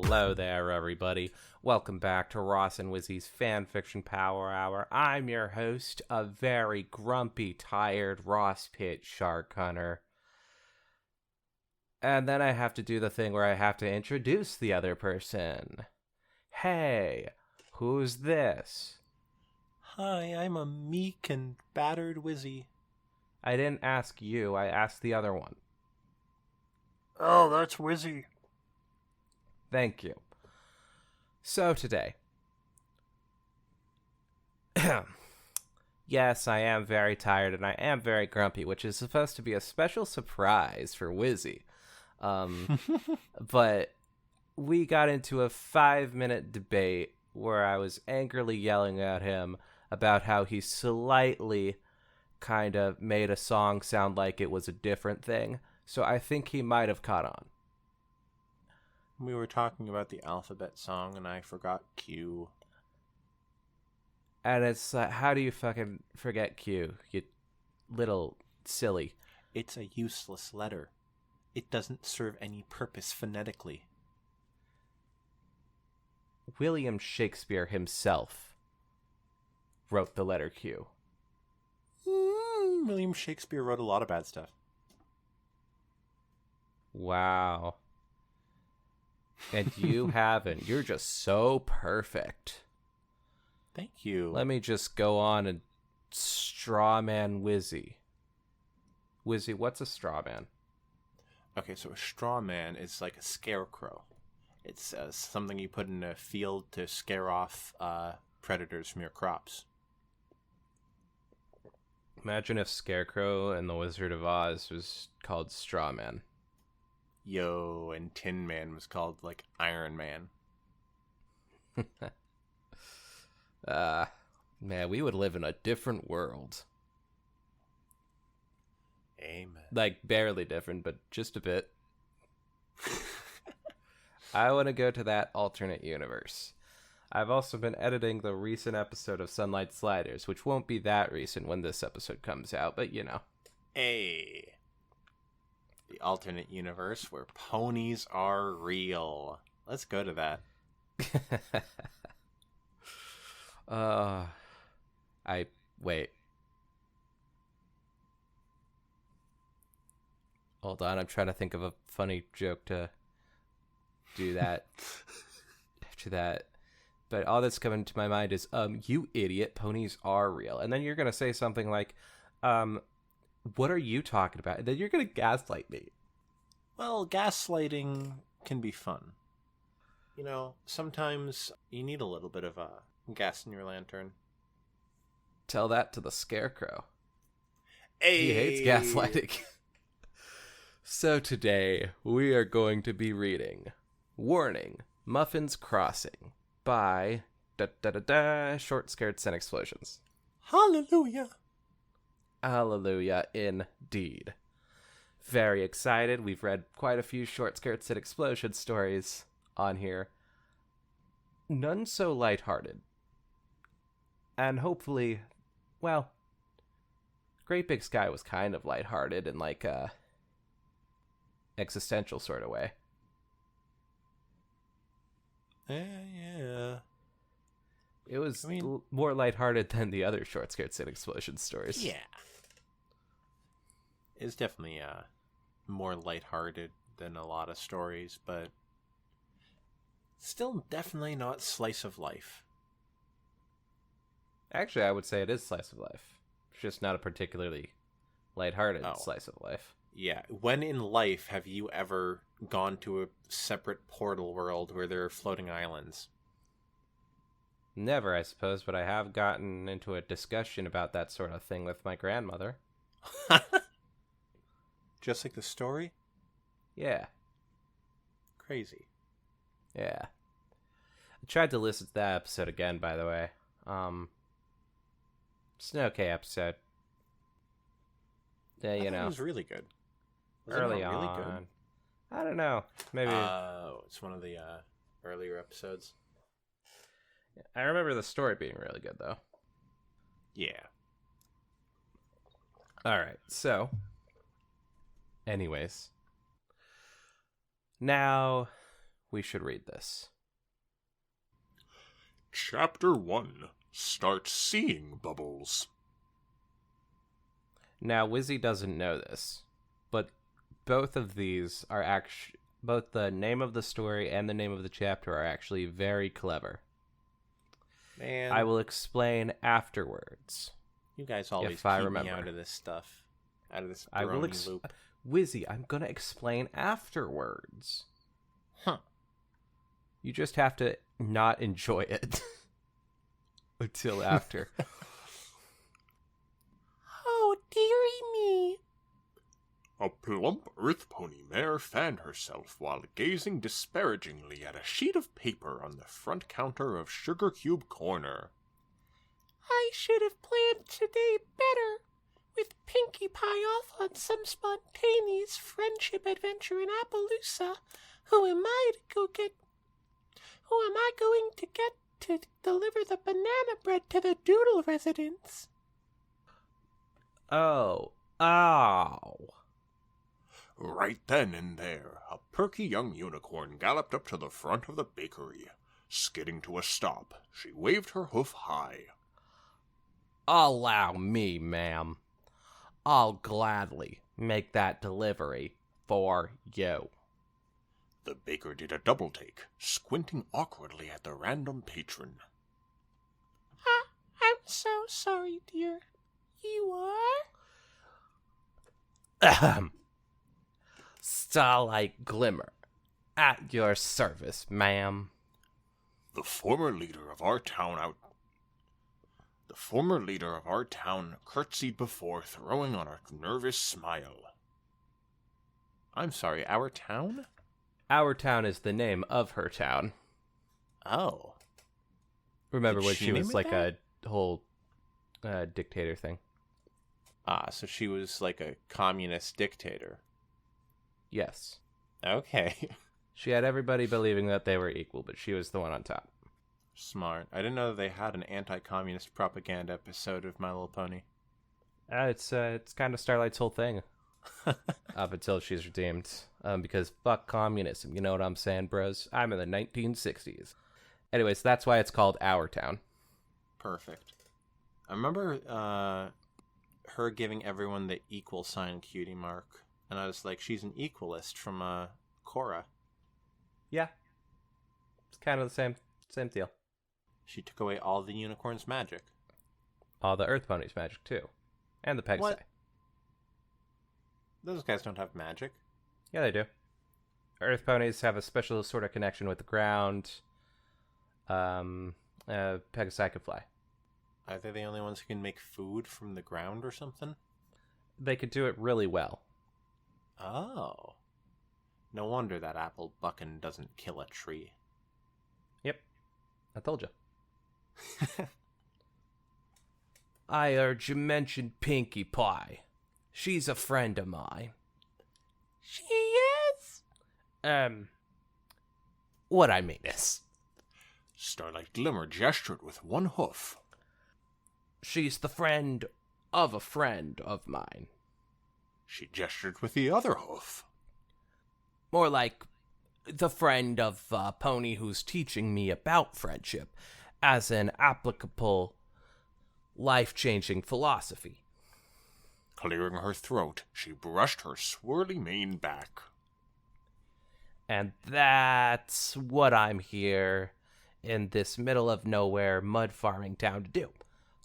Hello there, everybody. Welcome back to Ross and Wizzy's Fanfiction Power Hour. I'm your host, a very grumpy, tired Ross Pitt shark hunter. And then I have to do the thing where I have to introduce the other person. Hey, who's this? Hi, I'm a meek and battered Wizzy. I didn't ask you, I asked the other one. Oh, that's Wizzy. Thank you. So today, yes, I am very tired and I am very grumpy, which is supposed to be a special surprise for Wizzy. But we got into a 5-minute debate where I was angrily yelling at him about how he slightly kind of made a song sound like it was a different thing. So I think he might have caught on. We were talking about the alphabet song and I forgot Q. And it's how do you fucking forget Q, you little silly? It's a useless letter. It doesn't serve any purpose phonetically. William Shakespeare himself wrote the letter Q. William Shakespeare wrote a lot of bad stuff. Wow. And you haven't. You're just so perfect. Thank you. Let me just go on and strawman Wizzy. Wizzy, what's a strawman? Okay, so a straw man is like a scarecrow. It's something you put in a field to scare off predators from your crops. Imagine if Scarecrow and the Wizard of Oz was called Strawman. Yo, and Tin Man was called, like, Iron Man. Man, we would live in a different world. Amen. Like, barely different, but just a bit. I want to go to that alternate universe. I've also been editing the recent episode of Sunlight Sliders, which won't be that recent when this episode comes out, but you know. Hey. The alternate universe where ponies are real. Let's go to that. Wait. Hold on, I'm trying to think of a funny joke to do that after that. But all that's coming to my mind is, you idiot, ponies are real. And then you're going to say something like, what are you talking about? And then you're going to gaslight me. Well, gaslighting can be fun. You know, sometimes you need a little bit of gas in your lantern. Tell that to the Scarecrow. Hey! He hates gaslighting. So today, we are going to be reading Warning, Muffins Crossing by Short Skirts and Explosions. Hallelujah! Hallelujah, indeed. Very excited. We've read quite a few Short Skirts and Explosions stories on here. None so lighthearted. And hopefully, well, Great Big Sky was kind of lighthearted in like a existential sort of way. Yeah. It was more lighthearted than the other Short Skirts and Explosions stories. Yeah. It's definitely more lighthearted than a lot of stories, but still definitely not slice of life. Actually, I would say it is slice of life. It's just not a particularly lighthearted slice of life. Yeah. When in life have you ever gone to a separate portal world where there are floating islands? Never, I suppose, but I have gotten into a discussion about that sort of thing with my grandmother. Just like the story? Yeah. Crazy. Yeah. I tried to listen to that episode again, by the way. It's an okay episode. Yeah, I thought it was really good. Was early it not really on. good? I don't know. Maybe. It's one of the earlier episodes. I remember the story being really good, though. Yeah. All right. So, anyways, now we should read this. Chapter 1. Start seeing bubbles. Now, Wizzy doesn't know this, but both of these are actually, both the name of the story and the name of the chapter are actually very clever. Man, I will explain afterwards. you guys always if I keep remember. me out of this stuff. Out of this I will brony loop. Wizzy, I'm gonna explain afterwards. Huh. You just have to not enjoy it until after. Oh, dearie me. A plump earth pony mare fanned herself while gazing disparagingly at a sheet of paper on the front counter of Sugar Cube Corner. I should have planned today better, with Pinkie Pie off on some spontaneous friendship adventure in Appaloosa. Who am I going to get to deliver the banana bread to the Doodle residents? Oh. Ow. Right then and there, a perky young unicorn galloped up to the front of the bakery. Skidding to a stop, she waved her hoof high. Allow me, ma'am. I'll gladly make that delivery for you. The baker did a double take, squinting awkwardly at the random patron. I'm so sorry, dear. You are? Ahem. Starlight Glimmer. At your service, ma'am. The former leader of our town curtsied before throwing on a nervous smile. I'm sorry, our town? Our town is the name of her town. Oh. Remember Did when she she name was it like that? a whole dictator thing? Ah, so she was like a communist dictator. Yes. Okay. She had everybody believing that they were equal, but she was the one on top. Smart. I didn't know that they had an anti-communist propaganda episode of My Little Pony. It's kind of Starlight's whole thing. Up until she's redeemed. Because fuck communism, you know what I'm saying, bros? I'm in the 1960s. Anyways, that's why it's called Our Town. Perfect. I remember her giving everyone the equal sign cutie mark. And I was like, she's an equalist from Korra. Yeah. It's kind of the same deal. She took away all the unicorn's magic. All the Earth Ponies magic, too. And the Pegasi. What? Those guys don't have magic. Yeah, they do. Earth Ponies have a special sort of connection with the ground. Pegasi can fly. Are they the only ones who can make food from the ground or something? They could do it really well. Oh. No wonder that apple buckin doesn't kill a tree. Yep. I told you. I urge you mention Pinkie Pie. She's a friend of mine. She is? What I mean is, Starlight Glimmer gestured with one hoof. she's the friend of mine. She gestured with the other hoof. More like the friend of a pony who's teaching me about friendship as an applicable, life-changing philosophy. Clearing her throat, she brushed her swirly mane back. And that's what I'm here in this middle of nowhere mud farming town to do.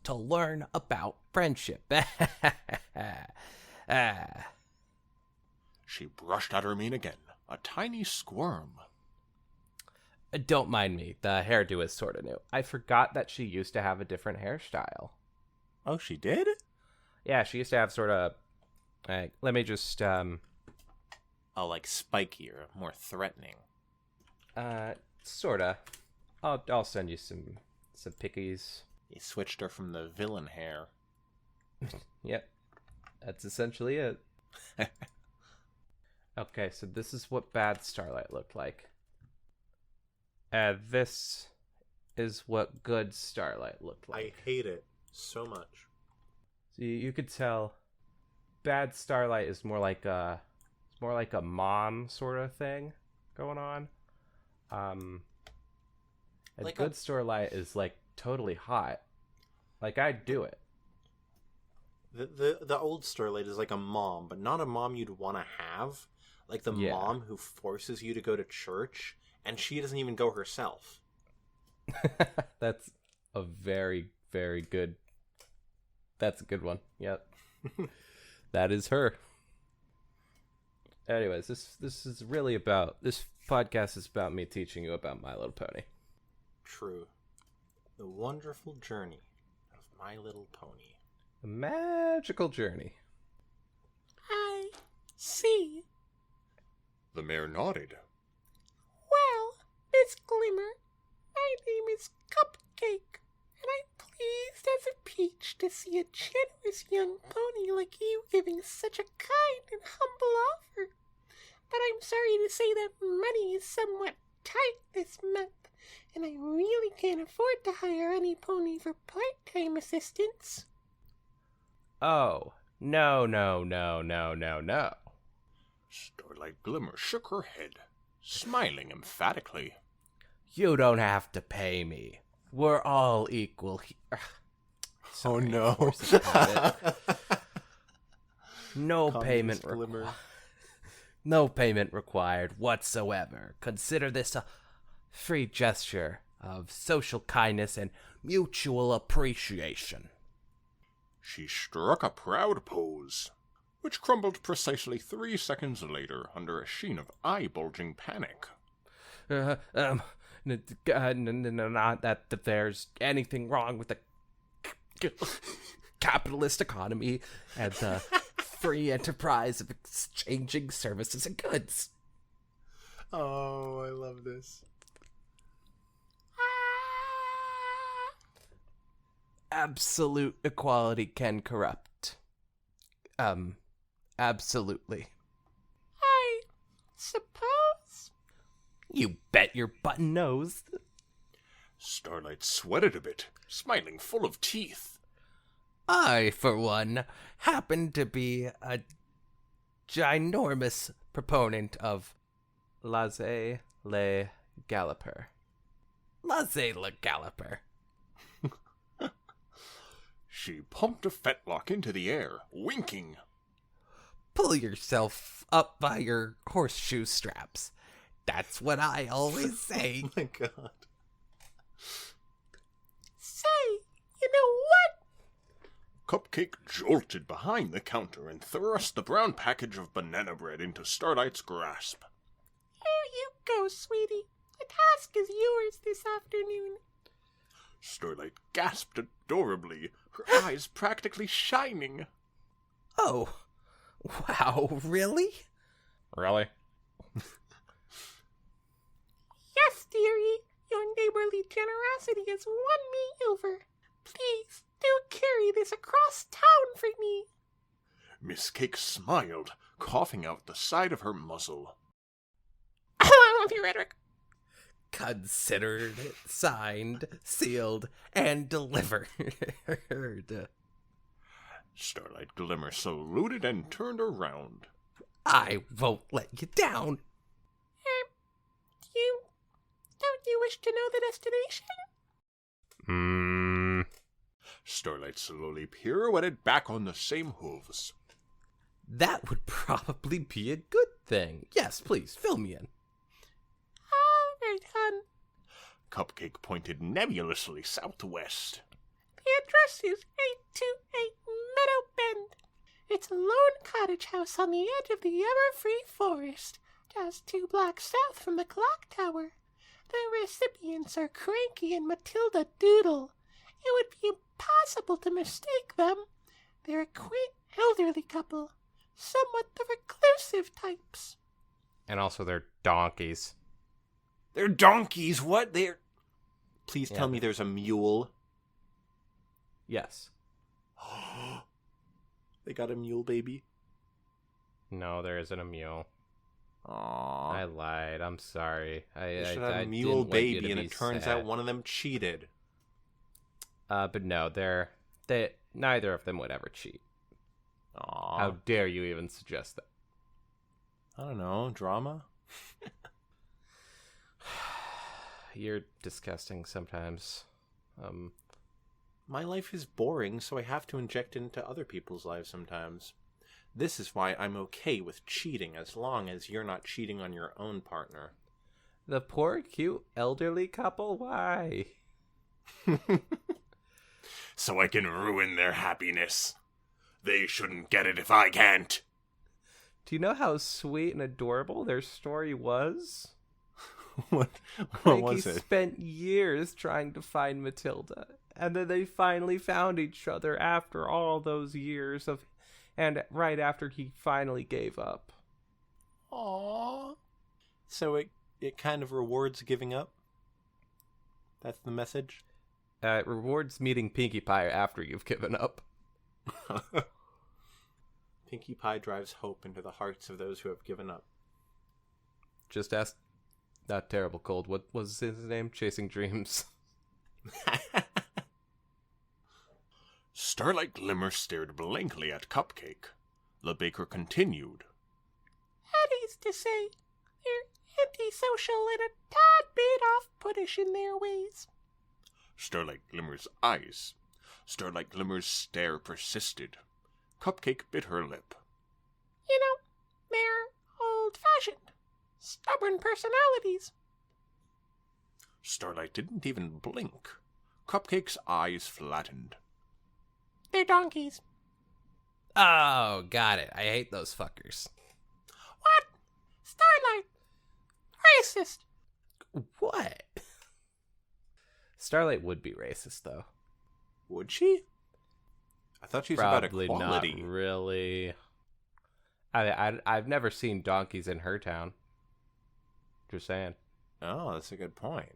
To learn about friendship. She brushed at her mane again, a tiny squirm. Don't mind me, the hairdo is sort of new. I forgot that she used to have a different hairstyle. Oh, she did? Yeah, she used to have sort of... let me just... Oh, like spikier, more threatening. Sorta. I'll send you some pickies. He switched her from the villain hair. Yep. That's essentially it. Okay, so this is what bad Starlight looked like. This is what good Starlight looked like. I hate it so much. So you could tell bad Starlight is more like a mom sort of thing going on. A Like good Starlight is like totally hot. Like I'd do it. The old Starlight is like a mom, but not a mom you'd want to have. Like the mom who forces you to go to church, and she doesn't even go herself. That's a very, very good. That's a good one. Yep. That is her. Anyways, this is really about, this podcast is about me teaching you about My Little Pony. True. The wonderful journey of My Little Pony. A magical journey. I see. The mayor nodded. Well, Miss Glimmer, my name is Cupcake, and I'm pleased as a peach to see a generous young pony like you giving such a kind and humble offer. But I'm sorry to say that money is somewhat tight this month, and I really can't afford to hire any pony for part-time assistance. Oh, no. Starlight Glimmer shook her head, smiling emphatically. You don't have to pay me. We're all equal here. Oh no. No Communist payment Glimmer. No payment required whatsoever. Consider this a free gesture of social kindness and mutual appreciation. She struck a proud pose, which crumbled precisely 3 seconds later under a sheen of eye-bulging panic. Not that there's anything wrong with the capitalist economy and the free enterprise of exchanging services and goods. Oh, I love this. Absolute equality can corrupt. Absolutely. I suppose. You bet your button nose. Starlight sweated a bit, smiling full of teeth. I, for one, happen to be a ginormous proponent of laissez-le-galloper. Laissez-le-galloper. She pumped a fetlock into the air, winking. Pull yourself up by your horseshoe straps. That's what I always say. Oh my god. Say, you know what? Cupcake jolted behind the counter and thrust the brown package of banana bread into Starlight's grasp. Here you go, sweetie. The task is yours this afternoon. Starlight gasped adorably, her eyes practically shining. Oh, wow, really? Really? Yes, dearie. Your neighborly generosity has won me over. Please, do carry this across town for me. Miss Cake smiled, coughing out the side of her muzzle. I love you, Rhetoric. Considered, signed, sealed, and delivered. Starlight Glimmer saluted and turned around. I won't let you down. Don't you wish to know the destination? Starlight slowly pirouetted back on the same hooves. That would probably be a good thing. Yes, please, fill me in. All right, hon. Cupcake pointed nebulously southwest. The address is 828 Meadow Bend. It's a lone cottage house on the edge of the ever-free forest, just 2 blocks south from the clock tower. The recipients are Cranky and Matilda Doodle. It would be impossible to mistake them. They're a quaint elderly couple, somewhat the reclusive types. And also they're donkeys. They're donkeys. What? They're... Please tell Yeah. me there's a mule. Yes. They got a mule baby. No, there isn't a mule. Aww. I lied. I'm sorry. They should I have a didn't mule want you baby, to and be it turns sad. out one of them cheated. But no, they neither of them would ever cheat. Aww. How dare you even suggest that? I don't know. Drama? You're disgusting sometimes. My life is boring, so I have to inject into other people's lives sometimes. This is why I'm okay with cheating, as long as you're not cheating on your own partner. The poor, cute, elderly couple? Why? So I can ruin their happiness. They shouldn't get it if I can't. Do you know how sweet and adorable their story was? What Frankie was it? spent years trying to find Matilda, and then they finally found each other after all those years and right after he finally gave up. Aww. So it kind of rewards giving up? That's the message? It rewards meeting Pinkie Pie after you've given up. Pinkie Pie drives hope into the hearts of those who have given up. Just ask Not Terrible Cold. What was his name? Chasing Dreams. Starlight Glimmer stared blankly at Cupcake. The baker continued. That is to say, they're antisocial and a tad bit off-puttish in their ways. Starlight Glimmer's stare persisted. Cupcake bit her lip. You know, they're old-fashioned, stubborn personalities. Starlight didn't even blink. Cupcake's eyes flattened. They're donkeys. Oh, got it. I hate those fuckers. What? Starlight? Racist. What? Starlight would be racist, though. Would she? I thought she was Probably about equality. not really. I've never seen donkeys in her town. Just saying. Oh, that's a good point.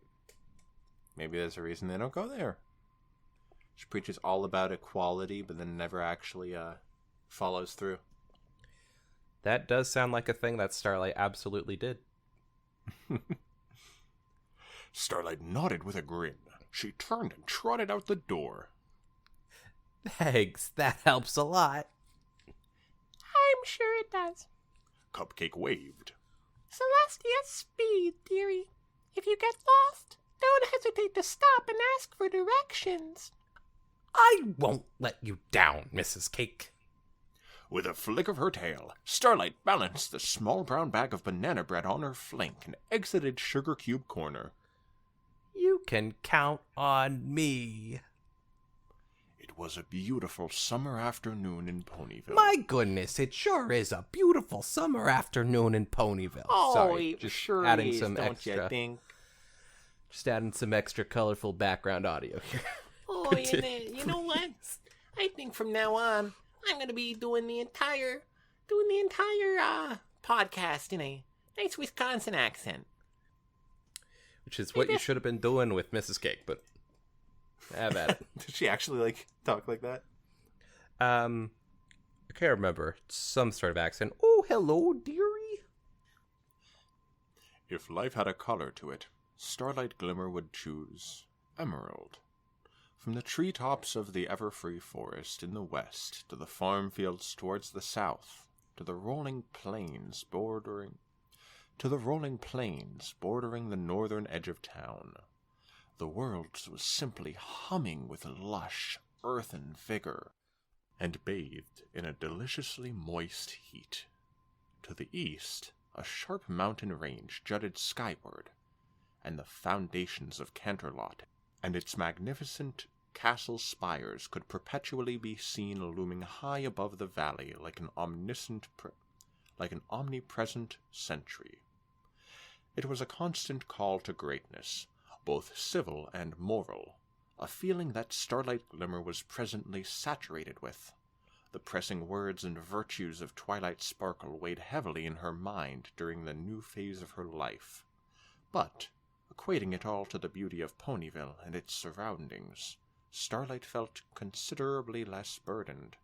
Maybe there's a reason they don't go there. She preaches all about equality, but then never actually follows through. That does sound like a thing that Starlight absolutely did. Starlight nodded with a grin. She turned and trotted out the door. Thanks, that helps a lot. I'm sure it does. Cupcake waved. Celestia speed, dearie. If you get lost, don't hesitate to stop and ask for directions. I won't let you down, Mrs. Cake. With a flick of her tail, Starlight balanced the small brown bag of banana bread on her flank and exited Sugar Cube Corner. You can count on me. It was a beautiful summer afternoon in Ponyville. My goodness, it sure is a beautiful summer afternoon in Ponyville. Oh, Sorry, it just sure adding is, some don't extra. you think? Just adding some extra colorful background audio here. Oh, you know what? I think from now on, I'm gonna be doing the entire podcast in a nice Wisconsin accent. Which is what you should have been doing with Mrs. Cake, but have at it. Did she actually talk like that? I can't remember. Some sort of accent. Oh, hello, dearie. If life had a color to it, Starlight Glimmer would choose emerald. From the treetops of the ever-free forest in the west to the farm fields towards the south, to the rolling plains bordering the northern edge of town, the world was simply humming with lush, earthen vigor, and bathed in a deliciously moist heat. To the east, a sharp mountain range jutted skyward, and the foundations of Canterlot and its magnificent castle spires could perpetually be seen looming high above the valley like an omnipresent sentry. It was a constant call to greatness, both civil and moral, a feeling that Starlight Glimmer was presently saturated with. The pressing words and virtues of Twilight Sparkle weighed heavily in her mind during the new phase of her life. But, equating it all to the beauty of Ponyville and its surroundings, Starlight felt considerably less burdened.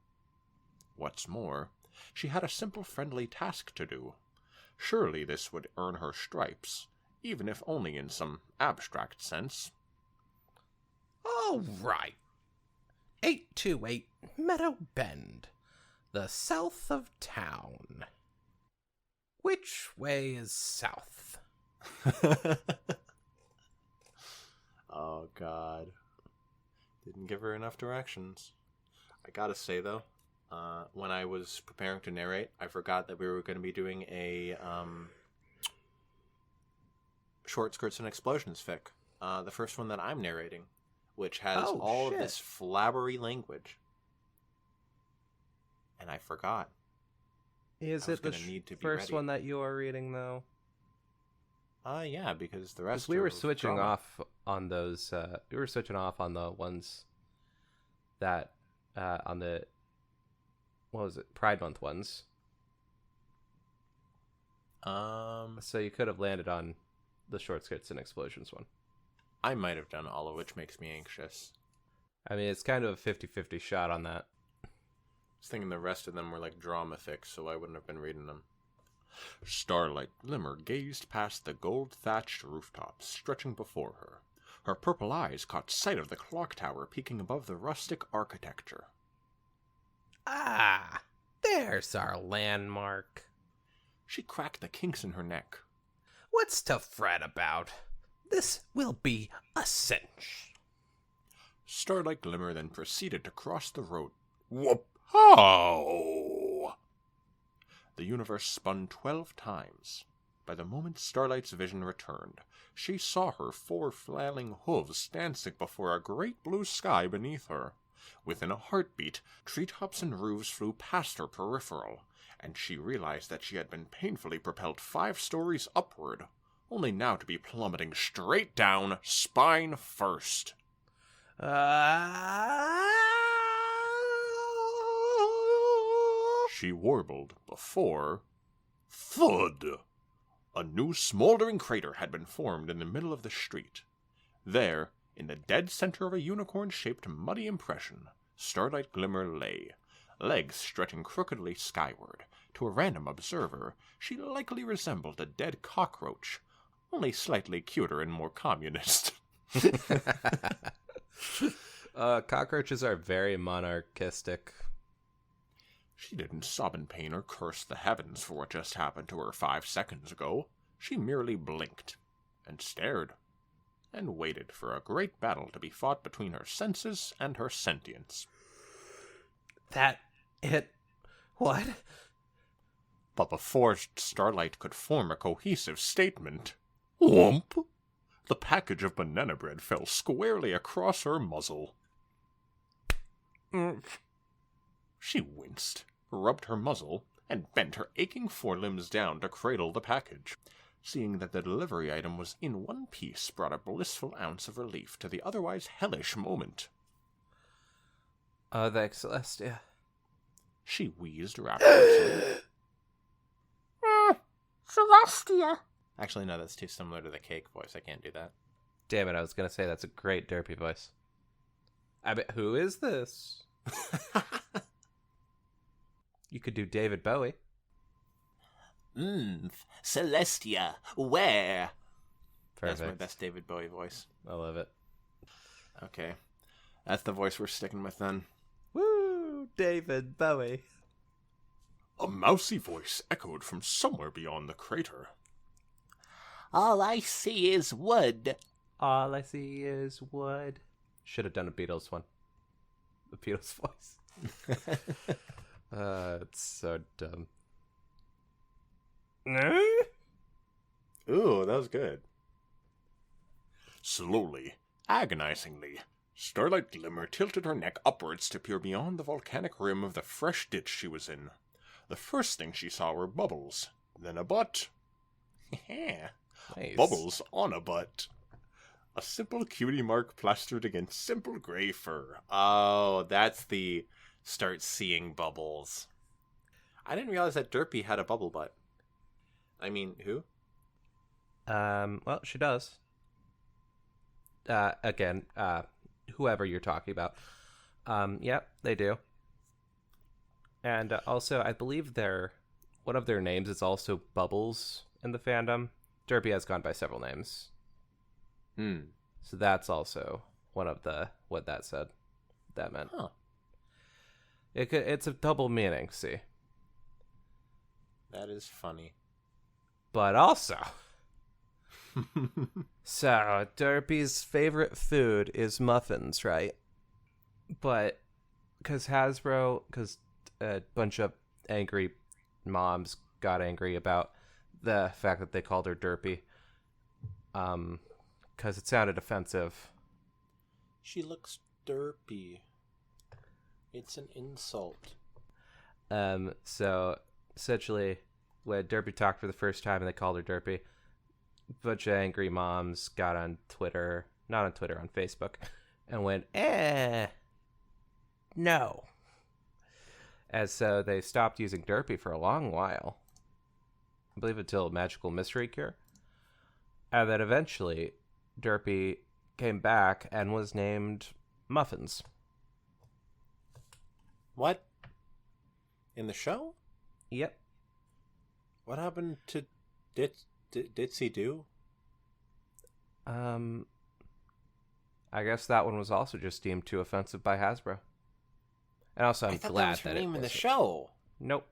What's more, she had a simple friendly task to do. Surely this would earn her stripes, even if only in some abstract sense. All right. 828 Meadow Bend, the south of town. Which way is south? Oh, God. Didn't give her enough directions. I gotta say, though, when I was preparing to narrate, I forgot that we were going to be doing a Short Skirts and Explosions fic. The first one that I'm narrating, which has all of this flabbery language. And I forgot. Is it the first one that you are reading, though? Yeah, because the rest. We were switching off on those. We were switching off on the ones that on the what was it? Pride Month ones. So you could have landed on the Short Skirts and Explosions one. I might have done all of which makes me anxious. I mean, it's kind of a 50-50 shot on that. I was thinking the rest of them were like drama fics, so I wouldn't have been reading them. Starlight Glimmer gazed past the gold-thatched rooftops stretching before her. Her purple eyes caught sight of the clock tower peeking above the rustic architecture. Ah, there's our landmark. She cracked the kinks in her neck. What's to fret about? This will be a cinch. Starlight Glimmer then proceeded to cross the road. Whoop! How! The universe spun 12 times. By the moment Starlight's vision returned, she saw her 4 flailing hooves dancing before a great blue sky beneath her. Within a heartbeat, treetops and roofs flew past her peripheral, and she realized that she had been painfully propelled 5 stories upward, only now to be plummeting straight down, spine first. She warbled before... thud! A new smoldering crater had been formed in the middle of the street. There, in the dead center of a unicorn-shaped muddy impression, Starlight Glimmer lay, legs stretching crookedly skyward. To a random observer, she likely resembled a dead cockroach, only slightly cuter and more communist. Cockroaches are very monarchistic. She didn't sob in pain or curse the heavens for what just happened to her 5 seconds ago. She merely blinked, and stared, and waited for a great battle to be fought between her senses and her sentience. What? But before Starlight could form a cohesive statement, whoomp! The package of banana bread fell squarely across her muzzle. She winced, rubbed her muzzle, and bent her aching forelimbs down to cradle the package. Seeing that the delivery item was in one piece brought a blissful ounce of relief to the otherwise hellish moment. Thanks, Celestia. She wheezed rapturously. Celestia! Actually, no, that's too similar to the cake voice. I can't do that. Damn it, I was going to say that's a great derpy voice. I bet, who is this? You could do David Bowie. Celestia, where? Perfect. That's my best David Bowie voice. I love it. Okay. That's the voice we're sticking with then. Woo! David Bowie. A mousy voice echoed from somewhere beyond the crater. All I see is wood. All I see is wood. Should have done a Beatles one. The Beatles voice. It's so dumb. Ooh, that was good. Slowly, agonizingly, Starlight Glimmer tilted her neck upwards to peer beyond the volcanic rim of the fresh ditch she was in. The first thing she saw were bubbles, then a butt. Nice. Bubbles on a butt. A simple cutie mark plastered against simple gray fur. Oh, that's the start seeing bubbles. I didn't realize that Derpy had a bubble butt. I mean, who? Well, she does. Again, whoever you're talking about. Yep, they do. And also, I believe one of their names is also Bubbles in the fandom. Derpy has gone by several names. So that's also one of what that said. That meant. Huh. It's a double meaning, see. That is funny. But also, So, Derpy's favorite food is muffins, right? But because a bunch of angry moms got angry about the fact that they called her Derpy, because it sounded offensive. She looks derpy. It's an insult. So essentially, when Derpy talked for the first time and they called her Derpy, a bunch of angry moms got on Twitter, not on Twitter, on Facebook, and went, no. And so they stopped using Derpy for a long while. I believe until Magical Mystery Cure. And then eventually, Derpy came back and was named Muffins. What? In the show? Yep. What happened to Ditsy Do? I guess that one was also just deemed too offensive by Hasbro. And also, I'm I thought glad that was her that name it in the wasn't. show. Nope.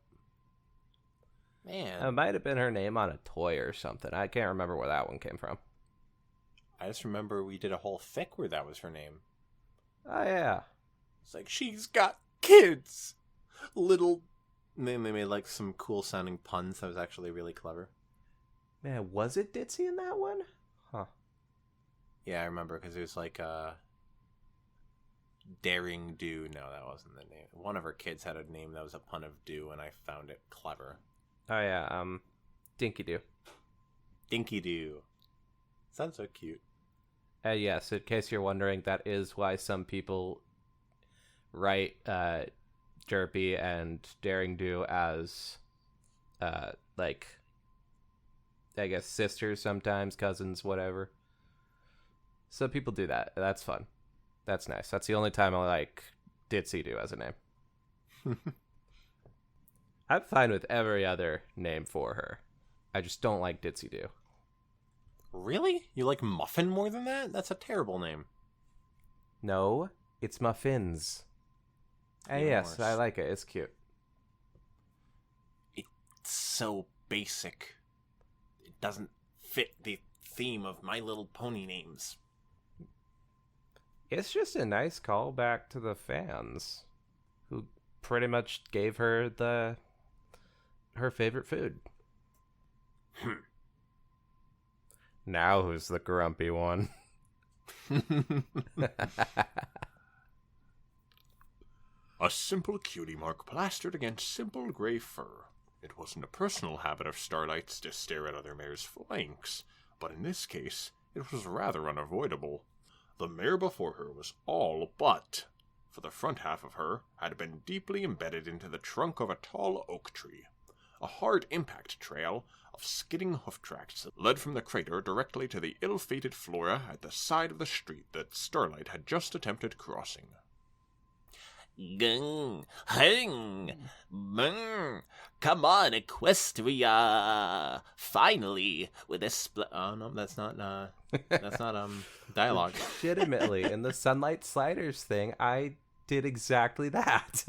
Man, It might have been her name on a toy or something. I can't remember where that one came from. I just remember we did a whole fic where that was her name. Oh, yeah. It's like, she's got kids! Little... They made like some cool sounding puns that was actually really clever. Man, was it Ditzy in that one? Huh. Yeah, I remember, because it was like, Daring Do. No, that wasn't the name. One of her kids had a name that was a pun of do, and I found it clever. Oh, yeah, Dinky Doo. Dinky Doo. Sounds so cute. Yes, in case you're wondering, that is why some people write Derpy and Daring Do as, like, I guess sisters sometimes, cousins, whatever. So people do that. That's fun. That's nice. That's the only time I like Ditsy Do as a name. I'm fine with every other name for her. I just don't like Ditsy Do. Really? You like Muffin more than that? That's a terrible name. No, it's Muffins. Even Yes, worse. I like it. It's cute. It's so basic. It doesn't fit the theme of My Little Pony names. It's just a nice callback to the fans, who pretty much gave her her favorite food. Now who's the grumpy one? A simple cutie mark plastered against simple gray fur. It wasn't a personal habit of Starlight's to stare at other mares' flanks, but in this case, it was rather unavoidable. The mare before her was all butt, for the front half of her had been deeply embedded into the trunk of a tall oak tree. A hard impact trail of skidding hoof tracks led from the crater directly to the ill-fated flora at the side of the street that Starlight had just attempted crossing. Gung, hung, brr. Come on, Equestria! Finally, with a Oh no, that's not dialogue. Legitimately, in the Sunlight Sliders thing, I did exactly that.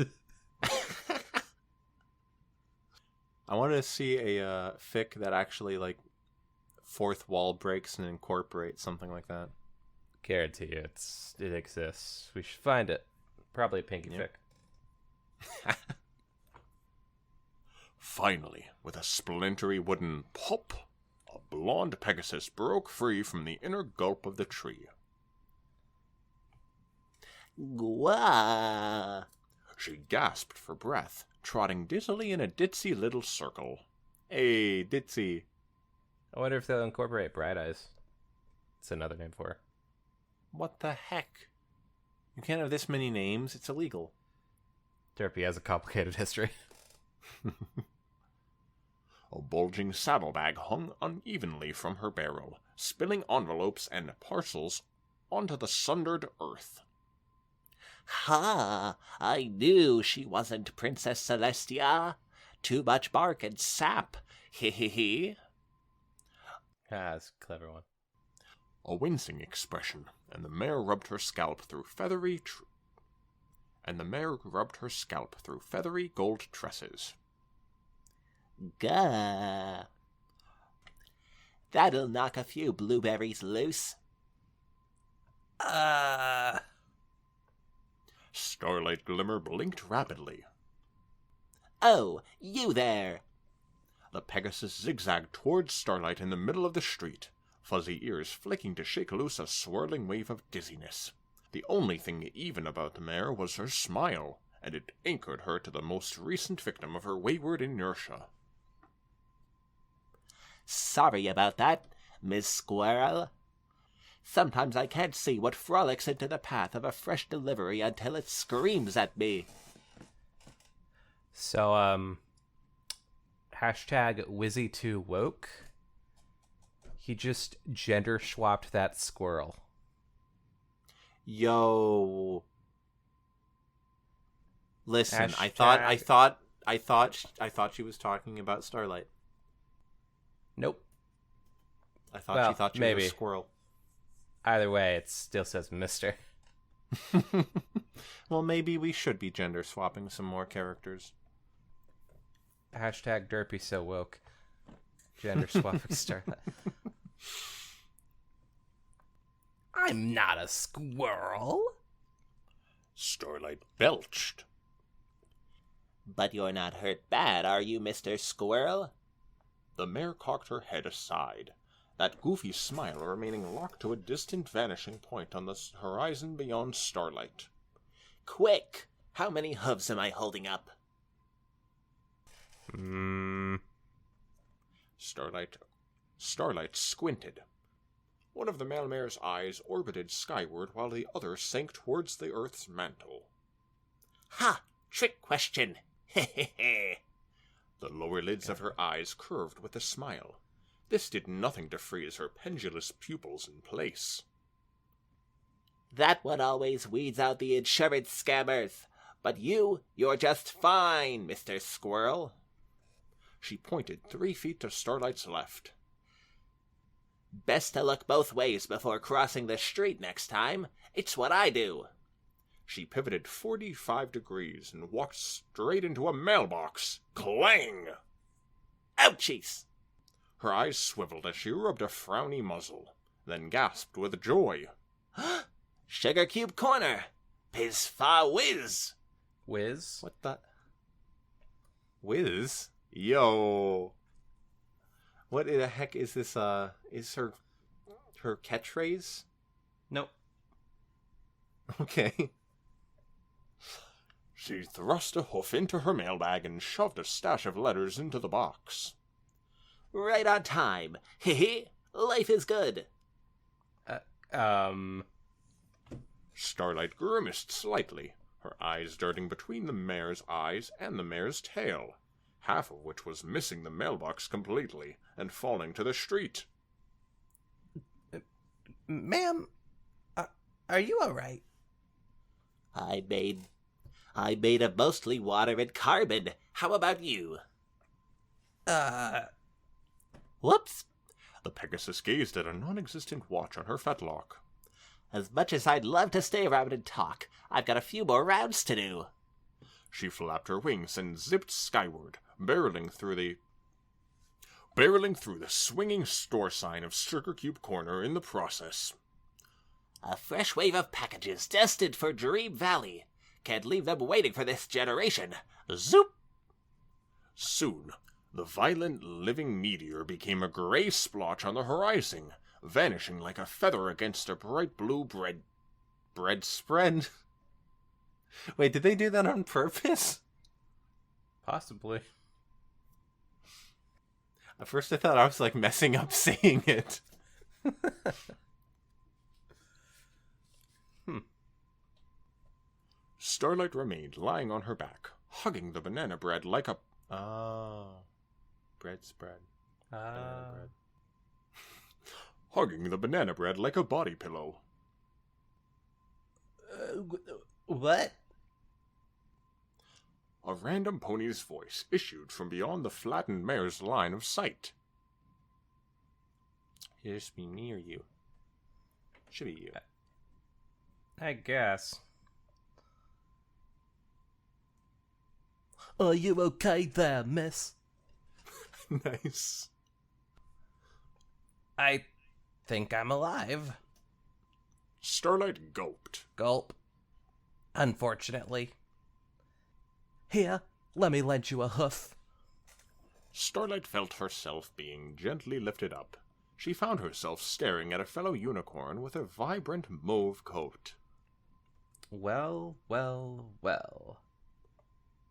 I wanted to see a fic that actually like fourth wall breaks and incorporates something like that. Guarantee you, it exists. We should find it. Probably a Pinky Yeah. fic. Finally, with a splintery wooden pop, a blonde Pegasus broke free from the inner gulp of the tree. Gwa. She gasped for breath, trotting dizzily in a ditzy little circle. Hey, Ditsy. I wonder if they'll incorporate Bright Eyes. It's another name for her. What the heck? You can't have this many names. It's illegal. Derpy has a complicated history. A bulging saddlebag hung unevenly from her barrel, spilling envelopes and parcels onto the sundered earth. Ha! I knew she wasn't Princess Celestia. Too much bark and sap. He he he. That's a clever one. A wincing expression, and the mare rubbed her scalp through feathery gold tresses. Gah. That'll knock a few blueberries loose. Starlight Glimmer blinked rapidly. Oh, you there! The Pegasus zigzagged towards Starlight in the middle of the street, fuzzy ears flicking to shake loose a swirling wave of dizziness. The only thing even about the mare was her smile, and it anchored her to the most recent victim of her wayward inertia. Sorry about that, Miss Squirrel. Sometimes I can't see what frolics into the path of a fresh delivery until it screams at me. So, hashtag Wizzy2woke. He just gender swapped that squirrel. Yo. Listen, Hashtag- I thought she was talking about Starlight. Nope. I thought Well, she thought she maybe. was a squirrel. Either way, it still says Mister. Well, maybe we should be gender swapping some more characters. Hashtag Derpy so woke. Gender swapping Starlight. I'm not a squirrel. Starlight belched. But you're not hurt bad, are you, Mr. Squirrel? The mare cocked her head aside, that goofy smile remaining locked to a distant vanishing point on the horizon beyond Starlight. Quick! How many hooves am I holding up? Starlight squinted. One of the male mare's eyes orbited skyward while the other sank towards the earth's mantle. Ha! Trick question! Hehehe! The lower lids of her eyes curved with a smile. This did nothing to freeze her pendulous pupils in place. That one always weeds out the insurance scammers. But you're just fine, Mr. Squirrel. She pointed 3 feet to Starlight's left. Best to look both ways before crossing the street next time. It's what I do. She pivoted 45 degrees and walked straight into a mailbox. Clang! Ouchies! Her eyes swiveled as she rubbed a frowny muzzle, then gasped with joy. Sugar Cube Corner! Piz fa whiz! Wiz? What the? Wiz? Yo. What the heck is this, is her catchphrase? Nope. Okay. She thrust a hoof into her mailbag and shoved a stash of letters into the box. Right on time. Hee life is good. Starlight grimaced slightly, her eyes darting between the mare's eyes and the mare's tail, half of which was missing the mailbox completely and falling to the street. Ma'am, are you alright? I made of mostly water and carbon. How about you? Whoops. The Pegasus gazed at a non-existent watch on her fetlock. As much as I'd love to stay around and talk, I've got a few more rounds to do. She flapped her wings and zipped skyward, barreling through the swinging store sign of Sugar Cube Corner in the process. A fresh wave of packages destined for Dream Valley. Can't leave them waiting for this generation. Zoop! Soon, the violent living meteor became a gray splotch on the horizon, vanishing like a feather against a bright blue bread spread. Wait, did they do that on purpose? Possibly. At first I thought I was like messing up saying it. Starlight remained lying on her back, hugging the banana bread like a... Oh. Bread spread. Banana bread. Hugging the banana bread like a body pillow. What? A random pony's voice issued from beyond the flattened mare's line of sight. Should this be me or you? Should be you. I guess. Are you okay there, miss? Nice. I think I'm alive. Starlight gulped. Gulp. Unfortunately. Here, let me lend you a hoof. Starlight felt herself being gently lifted up. She found herself staring at a fellow unicorn with a vibrant mauve coat. Well, well, well.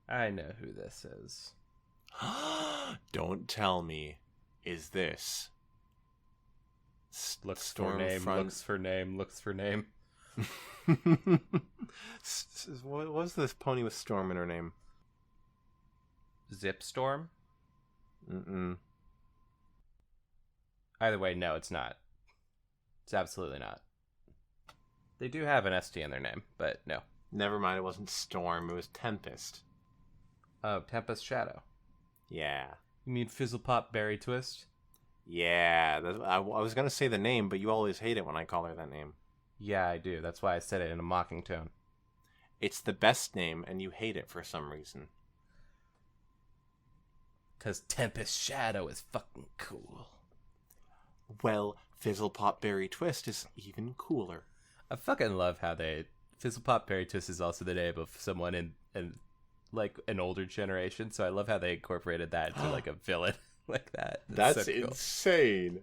I know who this is. Don't tell me. Is this Looks for name, looks for name, looks for name. What was this pony with Storm in her name? Zipstorm? Mm-mm. Either way, no, it's not. It's absolutely not. They do have an ST in their name, but no. Never mind, it wasn't Storm, it was Tempest. Oh, Tempest Shadow. Yeah. You mean Fizzlepop Berry Twist? Yeah, I was going to say the name, but you always hate it when I call her that name. Yeah, I do. That's why I said it in a mocking tone. It's the best name, and you hate it for some reason. Because Tempest Shadow is fucking cool. Well, Fizzlepop Berry Twist is even cooler. I fucking love how they... Fizzlepop Berry Twist is also the name of someone in like an older generation, so I love how they incorporated that into like a villain like that. That's so cool. insane.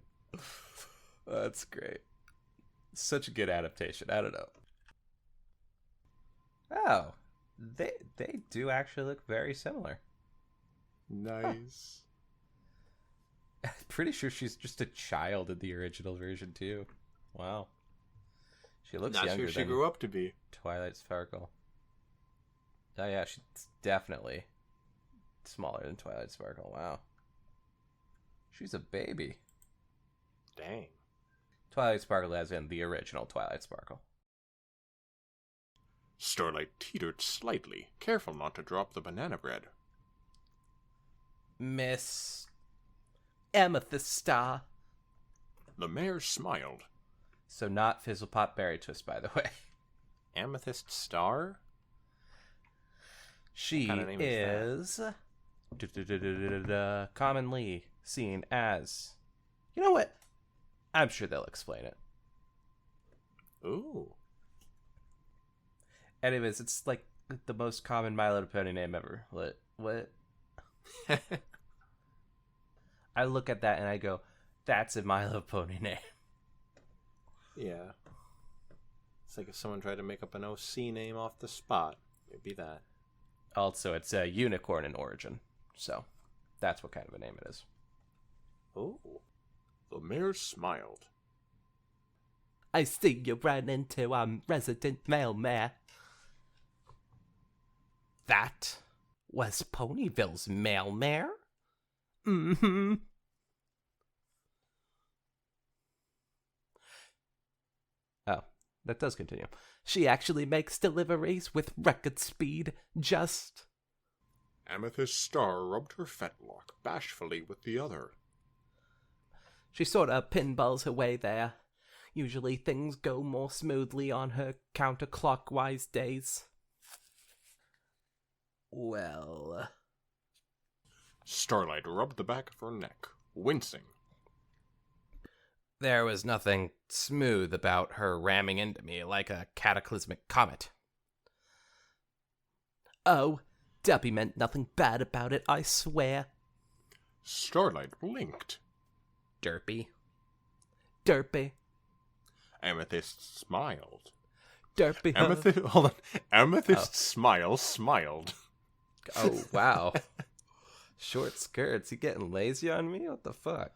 That's great. Such a good adaptation. I don't know. Oh, they do actually look very similar. Nice. Pretty sure she's just a child in the original version too. Wow. She looks Not younger sure she than grew up to be. Twilight Sparkle. Oh yeah, she's definitely smaller than Twilight Sparkle. Wow. She's a baby. Dang. Twilight Sparkle as in the original Twilight Sparkle. Starlight teetered slightly, careful not to drop the banana bread. Miss Amethyst Star. The mayor smiled. So not Fizzlepop Berry Twist, by the way. Amethyst Star? She What kind of name is commonly seen as... You know what? I'm sure they'll explain it. Ooh. Anyways, it's like the most common My Little Pony name ever. What? I look at that and I go, that's a My Little Pony name. Yeah. It's like if someone tried to make up an OC name off the spot. It'd be that. Also, it's a unicorn in origin. So, that's what kind of a name it is. Ooh. The mayor smiled. I see you ran into resident male mare. That was Ponyville's male mare? Mm-hmm. Oh, that does continue. She actually makes deliveries with record speed, just... Amethyst Star rubbed her fetlock bashfully with the other. She sort of pinballs her way there. Usually things go more smoothly on her counterclockwise days. Well... Starlight rubbed the back of her neck, wincing. There was nothing smooth about her ramming into me like a cataclysmic comet. Oh, Debbie meant nothing bad about it, I swear. Starlight blinked. Derpy. Derpy. Amethyst smiled. Derpy. Hold on. Amethyst smiled. Oh, wow. Short skirts, you getting lazy on me? What the fuck?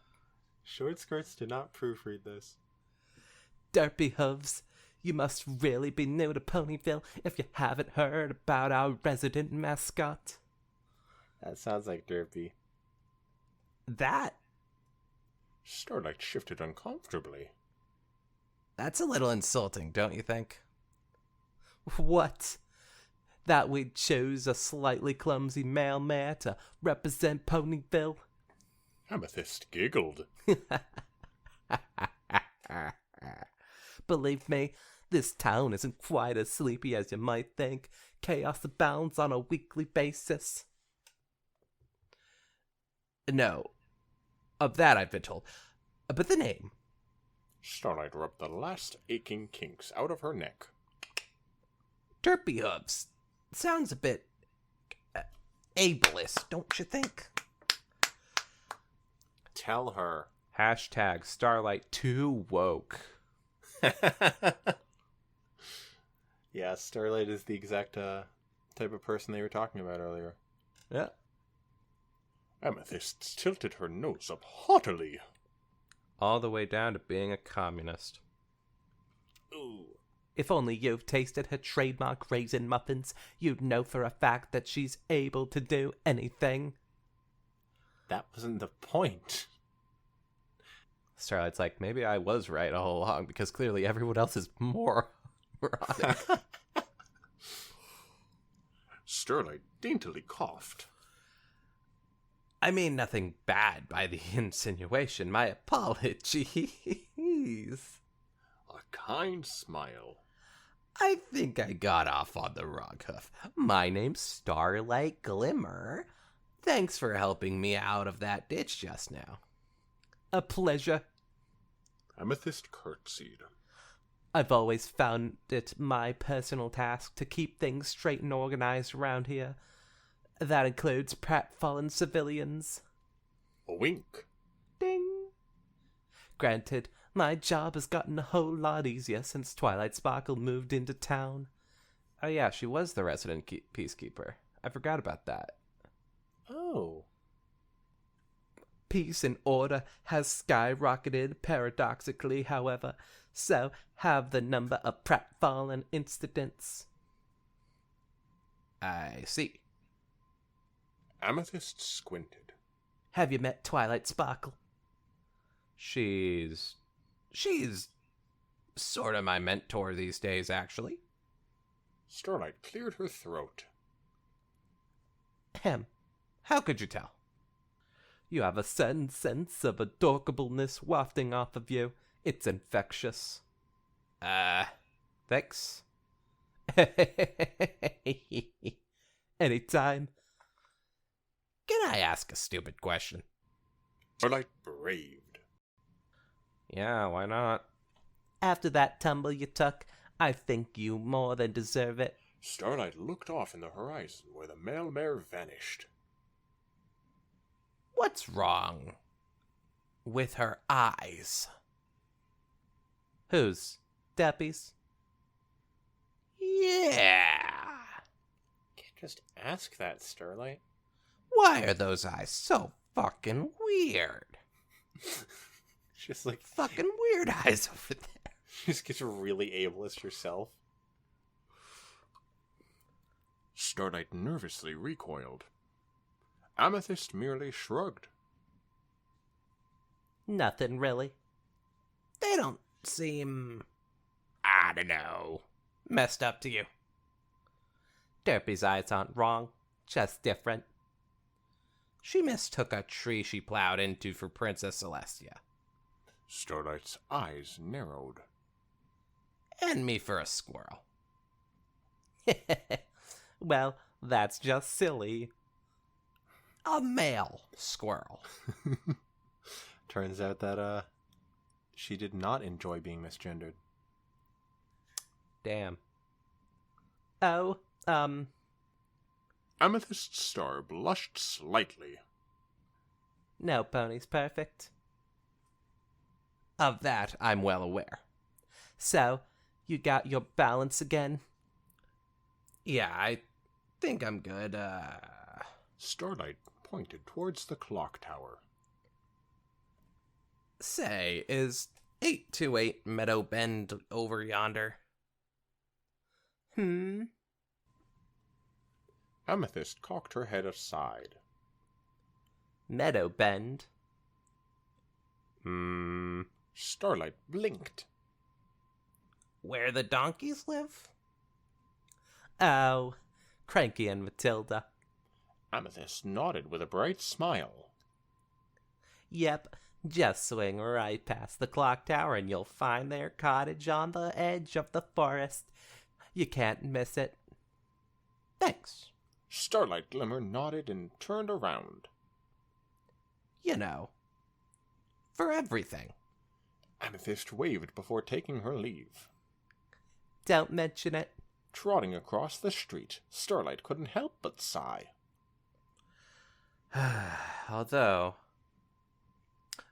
Short Skirts did not proofread this. Derpy hooves, you must really be new to Ponyville if you haven't heard about our resident mascot. That sounds like Derpy. That? Starlight shifted uncomfortably. That's a little insulting, don't you think? What? That we chose a slightly clumsy male mare to represent Ponyville? Amethyst giggled. Believe me, this town isn't quite as sleepy as you might think. Chaos abounds on a weekly basis. No, of that I've been told. But the name, Starlight rubbed the last aching kinks out of her neck. Derpy hooves. Sounds a bit ableist, don't you think? Tell her. Hashtag Starlight too woke. Yeah, Starlight is the exact type of person they were talking about earlier. Yeah. Amethyst tilted her nose up haughtily. All the way down to being a communist. Ooh. If only you've tasted her trademark raisin muffins, you'd know for a fact that she's able to do anything. That wasn't the point. Starlight's like, maybe I was right all along, because clearly everyone else is more moronic. Starlight daintily coughed. I mean nothing bad by the insinuation. My apologies. A kind smile. I think I got off on the wrong hoof. My name's Starlight Glimmer. Thanks for helping me out of that ditch just now. A pleasure. Amethyst curtsied. I've always found it my personal task to keep things straight and organized around here. That includes pratfallen civilians. A wink. Ding! Granted, my job has gotten a whole lot easier since Twilight Sparkle moved into town. Oh yeah, she was the resident peacekeeper. I forgot about that. Oh. Peace and order has skyrocketed paradoxically, however, so have the number of pratfallen incidents. I see. Amethyst squinted. Have you met Twilight Sparkle? She's sort of my mentor these days, actually. Starlight cleared her throat. Ahem. How could you tell? You have a certain sense of adorableness wafting off of you. It's infectious. Thanks. Anytime. Can I ask a stupid question? Starlight braved. Yeah, why not? After that tumble you took, I think you more than deserve it. Starlight looked off in the horizon where the male mare vanished. What's wrong with her eyes? Whose? Deppy's? Yeah. Can't just ask that, Starlight. Why are those eyes so fucking weird? Just like Fucking weird eyes over there. just gets really ableist yourself. Starlight nervously recoiled. Amethyst merely shrugged. Nothing really. They don't seem, I don't know, messed up to you. Derpy's eyes aren't wrong, just different. She mistook a tree she plowed into for Princess Celestia. Starlight's eyes narrowed. And me for a squirrel. Well, that's just silly. A male squirrel. Turns out that she did not enjoy being misgendered. Damn. Oh, Amethyst Star blushed slightly. no pony's perfect. Of that, I'm well aware. So, you got your balance again? Yeah, I think I'm good. Starlight pointed towards the clock tower. Say, is 828 Meadow Bend over yonder? Amethyst cocked her head aside. Meadow Bend? Starlight blinked. Where the donkeys live? Oh, Cranky and Matilda. Amethyst nodded with a bright smile. Yep, just swing right past the clock tower and you'll find their cottage on the edge of the forest. You can't miss it. Thanks. Starlight Glimmer nodded and turned around. You know, for everything. Amethyst waved before taking her leave. Don't mention it. Trotting across the street, Starlight couldn't help but sigh. Although,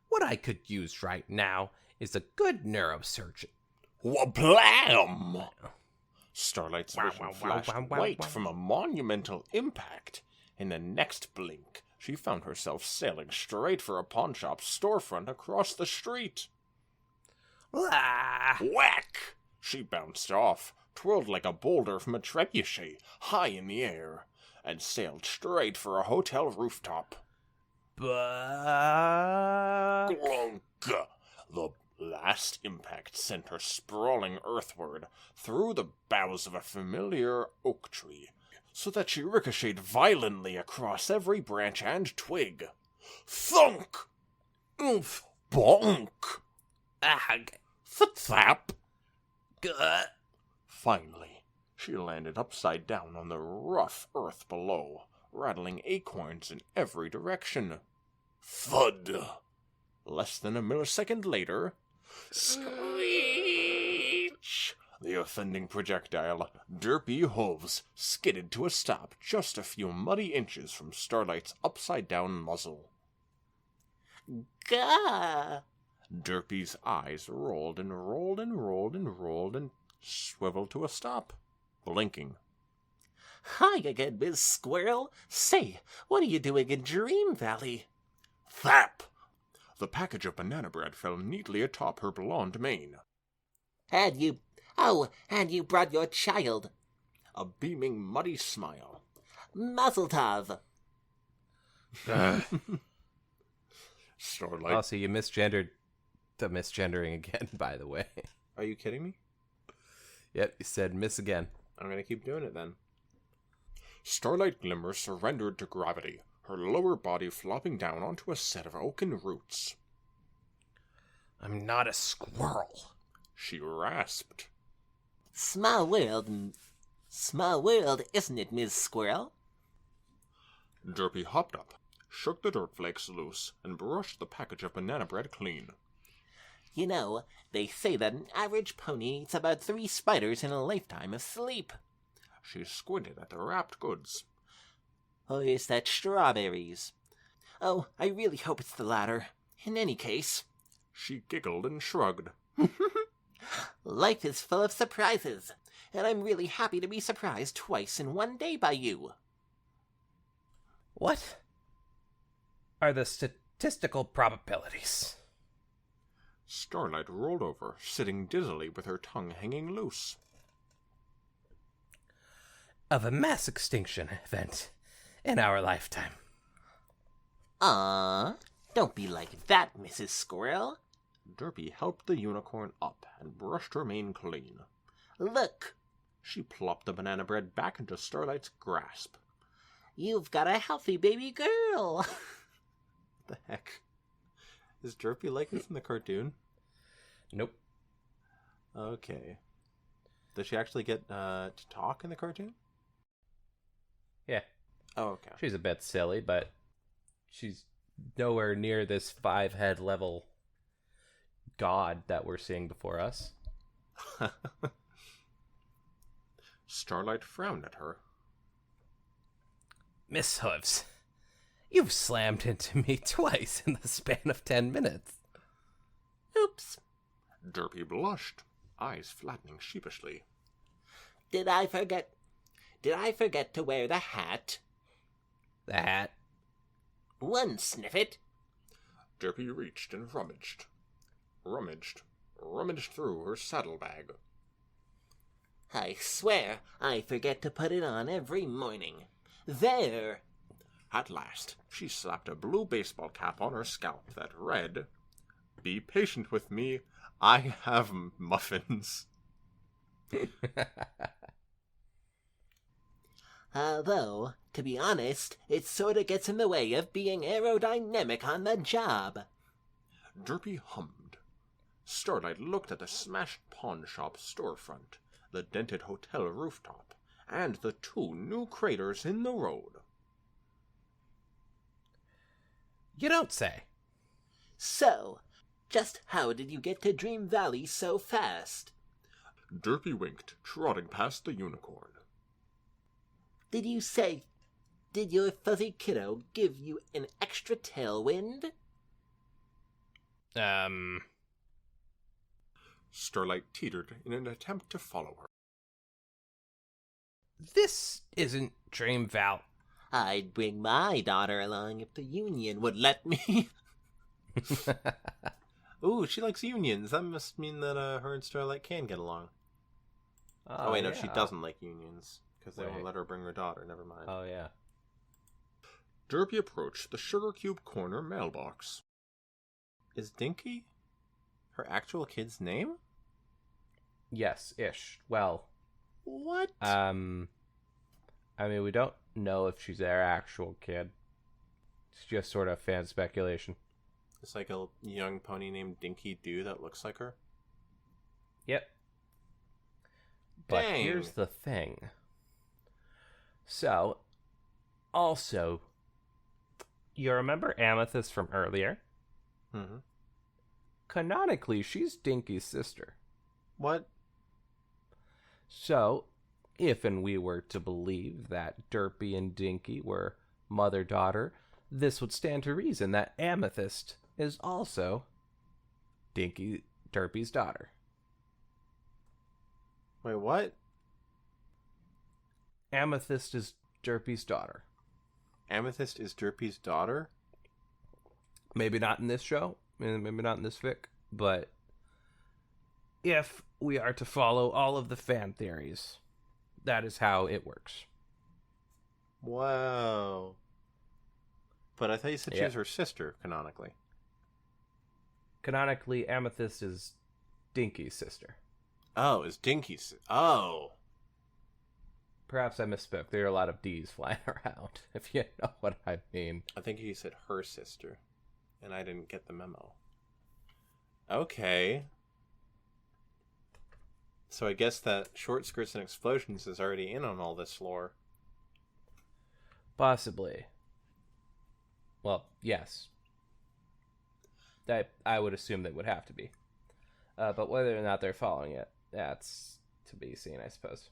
what I could use right now is a good neurosurgeon. Wablam! Starlight's Wow, vision wow, wow, flashed wow, wow, white wow. from a monumental impact. In the next blink, she found herself sailing straight for a pawnshop storefront across the street. Ah! Whack! She bounced off, twirled like a boulder from a trebuchet high in the air, and sailed straight for a hotel rooftop. But... Glunk! The last impact sent her sprawling earthward through the boughs of a familiar oak tree, so that she ricocheted violently across every branch and twig. Thunk! Oomph! Bonk! Ag! Thap! Gut! Finally, she landed upside down on the rough earth below, rattling acorns in every direction. Thud! Less than a millisecond later, screech! The offending projectile, derpy hooves, skidded to a stop just a few muddy inches from Starlight's upside-down muzzle. Gah! Derpy's eyes rolled and rolled and rolled and rolled and swiveled to a stop, blinking. Hi again, Miss Squirrel. Say, what are you doing in Dream Valley? Thap! The package of banana bread fell neatly atop her blonde mane. And you brought your child. A beaming, muddy smile. Mazel tov. Starlight. Also, you misgendered the misgendering again, by the way. Are you kidding me? Yep, you said miss again. I'm gonna keep doing it then. Starlight Glimmer surrendered to gravity, her lower body flopping down onto a set of oaken roots. I'm not a squirrel. She rasped. Small world, isn't it, Miss Squirrel? Derpy hopped up, shook the dirt flakes loose, and brushed the package of banana bread clean. You know, they say that an average pony eats about 3 spiders in a lifetime of sleep. She squinted at the wrapped goods. Or is that strawberries? Oh, I really hope it's the latter. In any case, She giggled and shrugged. life is full of surprises, and I'm really happy to be surprised twice in one day by you. What are the statistical probabilities? Starlight rolled over, sitting dizzily with her tongue hanging loose. Of a mass extinction event in our lifetime. Don't be like that, Mrs. Squirrel. Derpy helped the unicorn up and brushed her mane clean. Look, She plopped the banana bread back into Starlight's grasp. you've got a healthy baby girl. What the heck? Is Derpy like it from the cartoon? Nope. Okay. Does she actually get to talk in the cartoon? Yeah, Oh, okay. she's a bit silly, but she's nowhere near this 5-head level god that we're seeing before us. Starlight frowned at her. Miss Hooves, you've slammed into me twice in the span of 10 minutes. Oops. Derpy blushed, eyes flattening sheepishly. Did I forget to wear the hat? The hat. One sniffet. Derpy reached and rummaged. Rummaged through her saddlebag. I swear I forget to put it on every morning. There! At last, she slapped a blue baseball cap on her scalp that read, "Be patient with me, I have muffins." Although, to be honest, it sorta gets in the way of being aerodynamic on the job. Derpy hummed. Starlight looked at the smashed pawn shop storefront, the dented hotel rooftop, and the 2 new craters in the road. You don't say. So, Just how did you get to Dream Valley so fast? Derpy winked, trotting past the unicorn. Did your fuzzy kiddo give you an extra tailwind? Starlight teetered in an attempt to follow her. This isn't Dream Valley. I'd bring my daughter along if the union would let me. Ooh, she likes unions. That must mean that her and Starlight can get along. Oh, wait, no, she doesn't like unions. Because they won't let her bring her daughter. Never mind. Oh, yeah. Derpy approached the Sugar Cube Corner mailbox. Is Dinky her actual kid's name? Yes, ish. Well, What? I mean, we don't know if she's their actual kid. It's just sort of fan speculation. It's like a young pony named Dinky Doo that looks like her? Yep. But Dang. here's the thing. So, also, you remember Amethyst from earlier? Mm-hmm. Canonically, she's Dinky's sister. What? So, if and we were to believe that Derpy and Dinky were mother-daughter, this would stand to reason that Amethyst is also Derpy's daughter. Wait, what? Amethyst is Derpy's daughter. Amethyst is Derpy's daughter? Maybe not in this show, maybe not in this fic, but if we are to follow all of the fan theories, that is how it works. Wow. But I thought you said she was her sister, canonically. Canonically, Amethyst is Dinky's sister. Oh, is Dinky's... Oh. Perhaps I misspoke. There are a lot of D's flying around, if you know what I mean. I think he said her sister, and I didn't get the memo. Okay. So I guess that Short Skirts and Explosions is already in on all this lore. Possibly. Well, yes. I would assume they would have to be. But whether or not they're following it, that's to be seen, I suppose.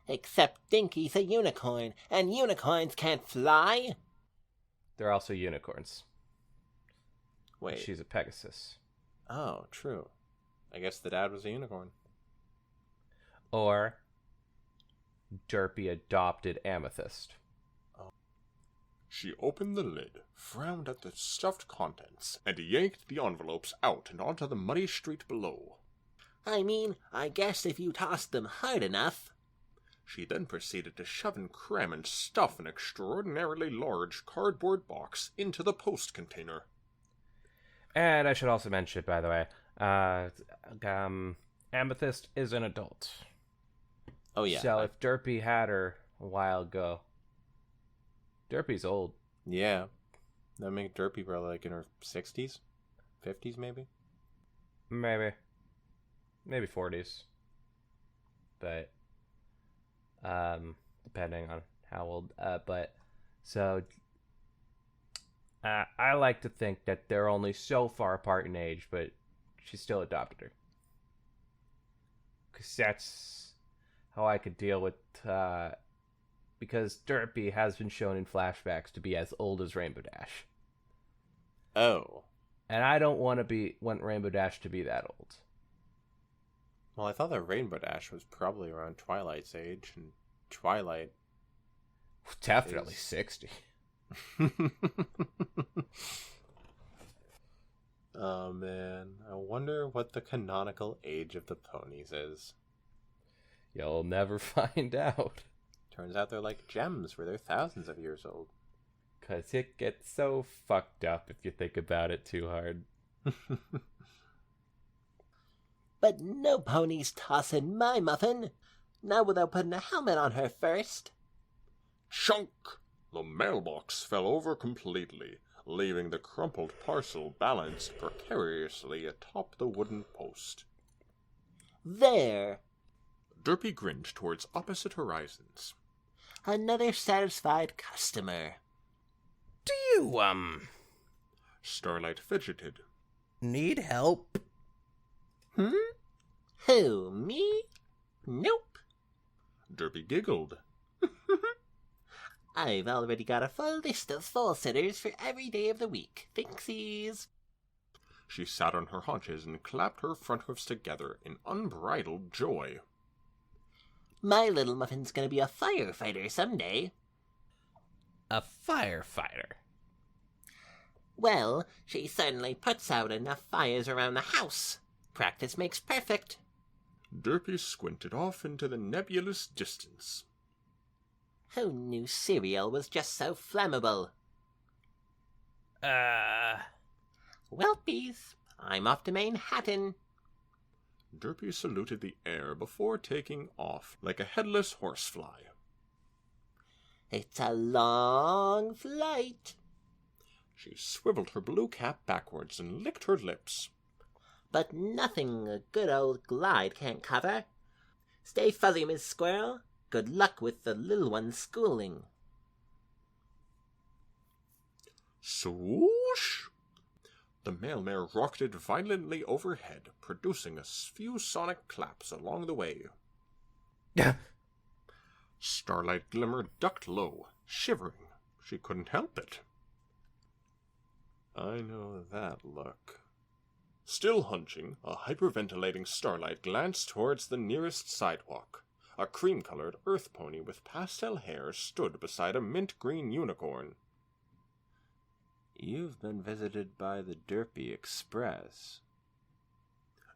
Except Dinky's a unicorn, and unicorns can't fly. They're also unicorns. Wait. She's a Pegasus. Oh, true. I guess the dad was a unicorn. Or Derpy adopted Amethyst. She opened the lid, frowned at the stuffed contents, and yanked the envelopes out and onto the muddy street below. I mean, I guess if you tossed them hard enough. She then proceeded to shove and cram and stuff an extraordinarily large cardboard box into the post container. And I should also mention, by the way, Amethyst is an adult. Oh, yeah. So if Derpy had her a while ago, Derpy's old. Yeah. That'd make Derpy probably like in her 60s? 50s, maybe? Maybe 40s. But depending on how old. But so I like to think that they're only so far apart in age, but she still adopted her. Because that's how I could deal with. Because Derpy has been shown in flashbacks to be as old as Rainbow Dash. Oh. And I don't want Rainbow Dash to be that old. Well, I thought that Rainbow Dash was probably around Twilight's age, and Twilight... Definitely 60. Oh, man. I wonder what the canonical age of the ponies is. You'll never find out. Turns out they're like gems, where they're thousands of years old. 'Cause it gets so fucked up if you think about it too hard. But no ponies tossing my muffin. Not without putting a helmet on her first. Chunk! The mailbox fell over completely, leaving the crumpled parcel balanced precariously atop the wooden post. There. Derpy grinned towards opposite horizons. Another satisfied customer. Do you, Starlight fidgeted. Need help? Who, me? Nope. Derpy giggled. I've already got a full list of fall sitters for every day of the week. Thinksies. She sat on her haunches and clapped her front hoofs together in unbridled joy. My little Muffin's gonna be a firefighter someday. A firefighter? Well, she certainly puts out enough fires around the house. Practice makes perfect. Derpy squinted off into the nebulous distance. Who knew cereal was just so flammable? Welpies, I'm off to Manhattan. Derpy saluted the air before taking off like a headless horsefly. It's a long flight. She swiveled her blue cap backwards and licked her lips. But nothing a good old glide can't cover. Stay fuzzy, Miss Squirrel. Good luck with the little one's schooling. Swoosh! The mail mare rocketed violently overhead, producing a few sonic claps along the way. Starlight Glimmer ducked low, shivering. She couldn't help it. I know that look. Still hunching, a hyperventilating Starlight glanced towards the nearest sidewalk. A cream-colored earth pony with pastel hair stood beside a mint-green unicorn. You've been visited by the Derpy Express.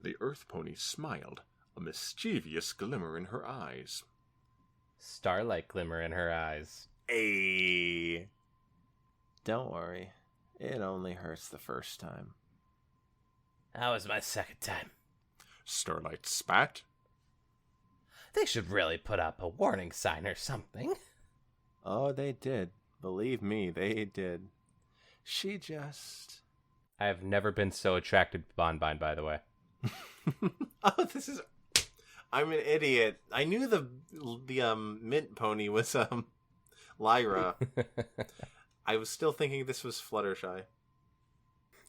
The earth pony smiled, a mischievous glimmer in her eyes. Starlight glimmer in her eyes. Ayy. Don't worry. It only hurts the first time. That was my second time. Starlight spat. They should really put up a warning sign or something. Oh, they did. Believe me, they did. She just... I have never been so attracted to Bonbon, by the way. Oh, this is... I'm an idiot. I knew the mint pony was Lyra. I was still thinking this was Fluttershy.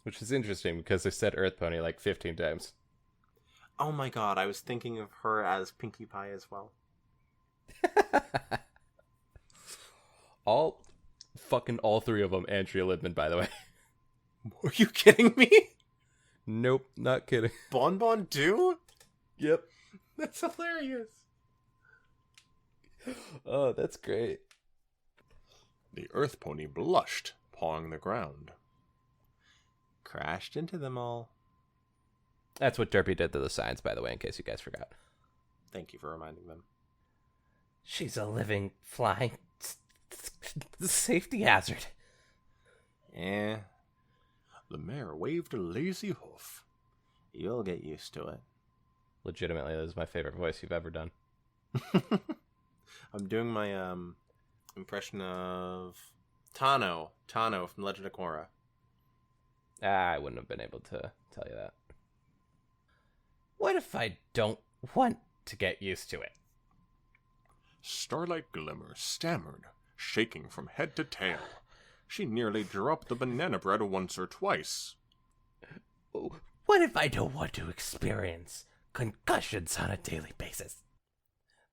Which is interesting because they said Earth Pony like 15 times. Oh my god, I was thinking of her as Pinkie Pie as well. all three of them, Andrea Libman, by the way. Are you kidding me? Nope, not kidding. Bonbon too? Yep. That's hilarious. Oh, that's great. The earth pony blushed, pawing the ground. Crashed into them all. That's what Derpy did to the signs, by the way, in case you guys forgot. Thank you for reminding them. She's a living, flying safety hazard. Eh, The mare waved a lazy hoof. you'll get used to it. Legitimately, this is my favorite voice you've ever done. I'm doing my impression of Tano from Legend of Korra. I wouldn't have been able to tell you that. What if I don't want to get used to it? Starlight Glimmer stammered, shaking from head to tail. She nearly dropped the banana bread once or twice. What if I don't want to experience concussions on a daily basis?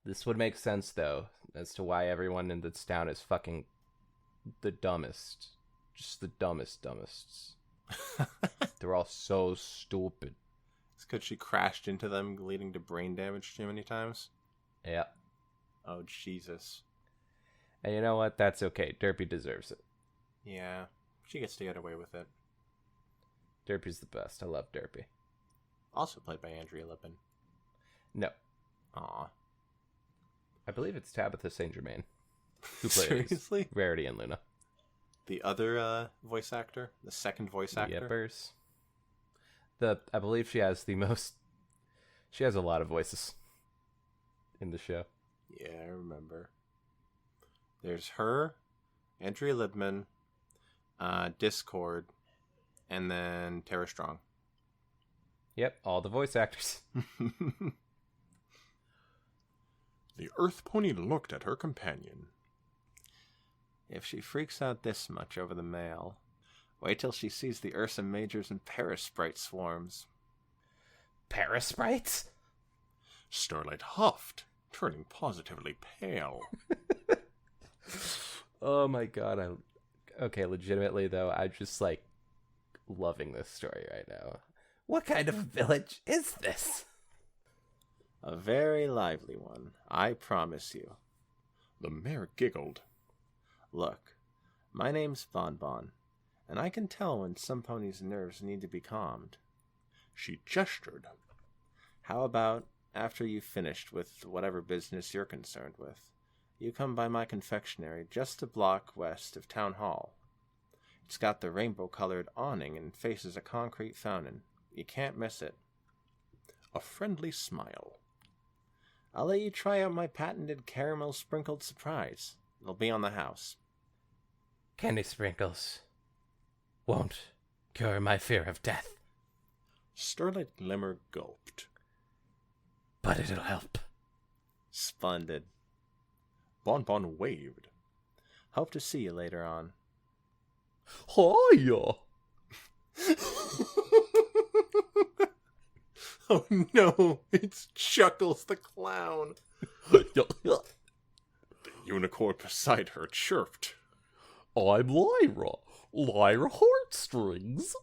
This would make sense, though, as to why everyone in this town is fucking the dumbest. Just the dumbest. They're all so stupid. It's because she crashed into them, leading to brain damage too many times. Yeah. Oh, Jesus. And you know what? That's okay. Derpy deserves it. Yeah, she gets to get away with it. Derpy's the best. I love Derpy. Also played by Andrea Libman. No. Aw. I believe it's Tabitha St. Germain who plays Seriously? Rarity and Luna. The other voice actor? The second voice actor? Yippers. I believe she has she has a lot of voices in the show. Yeah, I remember. There's her, Andrea Libman, Discord, and then Tara Strong. Yep, all the voice actors. The earth pony looked at her companion. If she freaks out this much over the mail, Wait till she sees the Ursa Majors and Parasprite swarms. Parasprites? Starlight huffed, turning positively pale. Oh my god, okay, legitimately though, I'm just like loving this story right now. What kind of a village is this? A very lively one, I promise you. The mare giggled. Look, my name's Bonbon, and I can tell when some ponies' nerves need to be calmed. She gestured. How about, after you've finished with whatever business you're concerned with, you come by my confectionery just a block west of Town Hall. It's got the rainbow-colored awning and faces a concrete fountain. You can't miss it. A friendly smile. I'll let you try out my patented caramel-sprinkled surprise. It'll be on the house. Candy sprinkles won't cure my fear of death. Starlight Glimmer gulped. But it'll help. Splendid. Bonbon waved. Hope to see you later on. Hiya! Oh no, it's Chuckles the Clown. The unicorn beside her chirped. I'm Lyra. Lyra Heartstrings.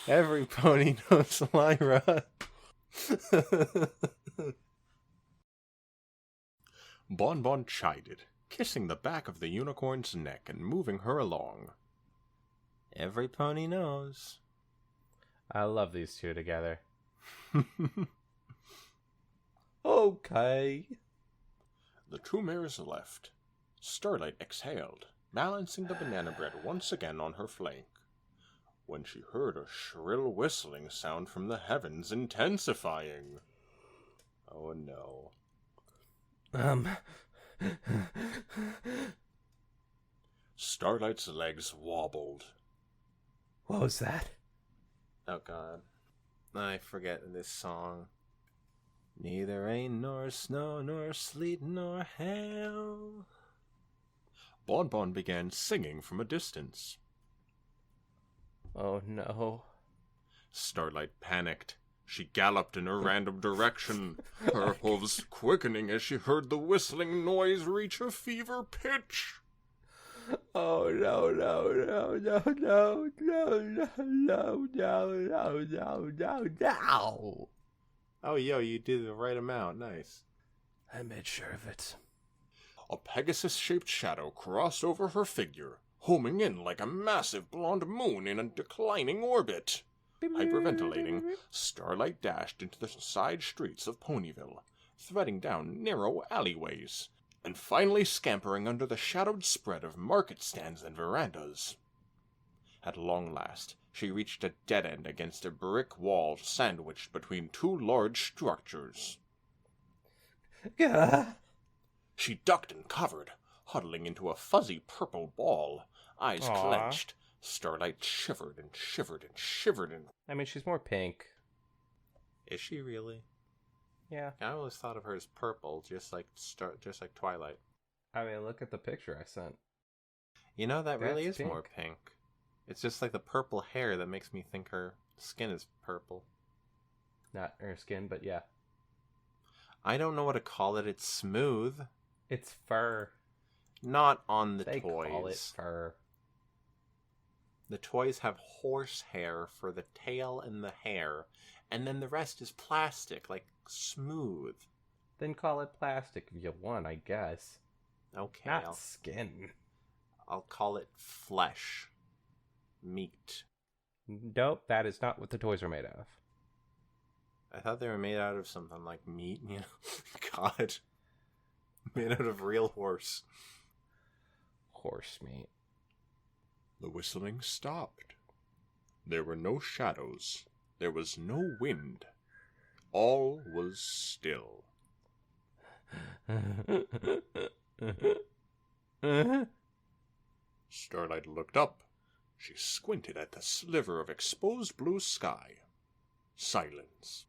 Every pony knows Lyra. Bonbon chided, kissing the back of the unicorn's neck and moving her along. Every pony knows. I love these two together. Okay. The two mares left. Starlight exhaled, balancing the banana bread once again on her flank, when she heard a shrill whistling sound from the heavens, intensifying. Oh no. Starlight's legs wobbled. What was that? Oh god. I forget this song. Neither rain nor snow nor sleet nor hail. Bonbon began singing from a distance. Oh no. Starlight panicked. She galloped in a random direction, her hooves quickening as she heard the whistling noise reach a fever pitch. Oh no no no no no no no no no no no no. Oh yo, you did the right amount. Nice. I made sure of it. A Pegasus-shaped shadow crossed over her figure, homing in like a massive blonde moon in a declining orbit. Hyperventilating, Starlight dashed into the side streets of Ponyville, threading down narrow alleyways, and finally scampering under the shadowed spread of market stands and verandas. At long last, she reached a dead end against a brick wall sandwiched between two large structures. Gah. She ducked and covered, huddling into a fuzzy purple ball, eyes Aw. clenched. Starlight shivered and shivered and shivered and... I mean, she's more pink. Is she really? Yeah. I always thought of her as purple, just like Twilight. I mean, look at the picture I sent. You know, that really That's is more pink. It's just like the purple hair that makes me think her skin is purple. Not her skin, but yeah. I don't know what to call it. It's smooth. It's fur. Not on the They toys. call it fur. The toys have horse hair for the tail and the hair, and then the rest is plastic, like smooth. Then call it plastic if you want, I guess. Okay, Not skin. I'll call it flesh. Meat. Nope, that is not what the toys are made of. I thought they were made out of something like meat, you know? God. Made out of real horse. Horse meat. The whistling stopped. There were no shadows. There was no wind. All was still. Starlight looked up. She squinted at the sliver of exposed blue sky. Silence.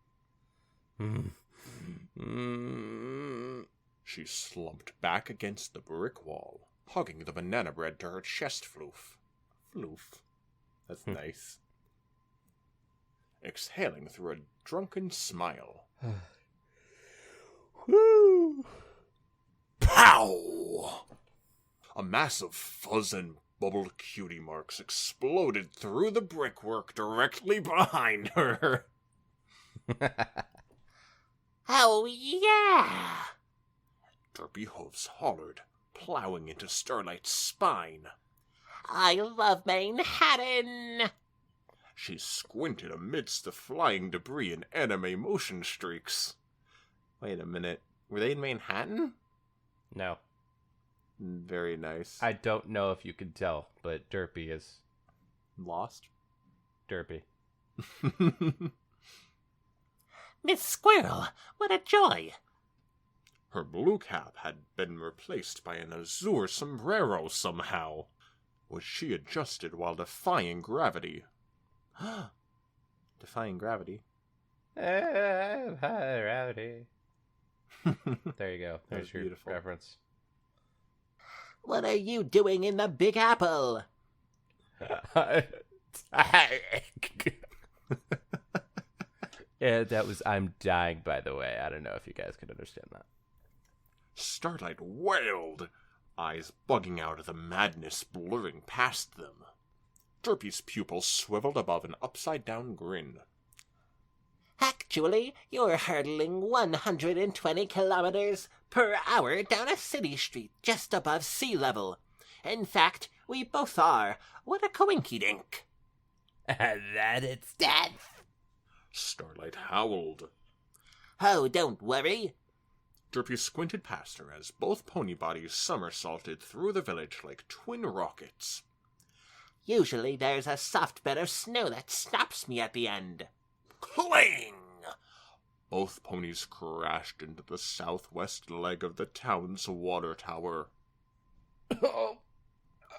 She slumped back against the brick wall, hugging the banana bread to her chest floof. Floof. That's nice. Exhaling through a drunken smile. Woo! Pow! A mass of fuzz and bubbled cutie marks exploded through the brickwork directly behind her. Oh, yeah! Derpy hooves hollered, plowing into Starlight's spine. I love Manhattan! She squinted amidst the flying debris and anime motion streaks. Wait a minute. Were they in Manhattan? No. Very nice. I don't know if you can tell, but Derpy is Lost? Derpy. Miss Squirrel, what a joy! Her blue cap had been replaced by an azure sombrero somehow. Was she adjusted while defying gravity? Defying gravity. Gravity. There you go. There's was your beautiful. reference. What are you doing in the Big Apple? Yeah, that was I'm dying, by the way. I don't know if you guys could understand that. Starlight wailed, eyes bugging out of the madness blurring past them. Derpy's pupils swiveled above an upside-down grin. Actually, you're hurtling 120 kilometers per hour down a city street just above sea level. In fact, we both are. What a coinkydink. That it's death. Starlight howled. Oh, don't worry. Derpy squinted past her as both pony bodies somersaulted through the village like twin rockets. Usually there's a soft bed of snow that stops me at the end. Clang! Both ponies crashed into the southwest leg of the town's water tower.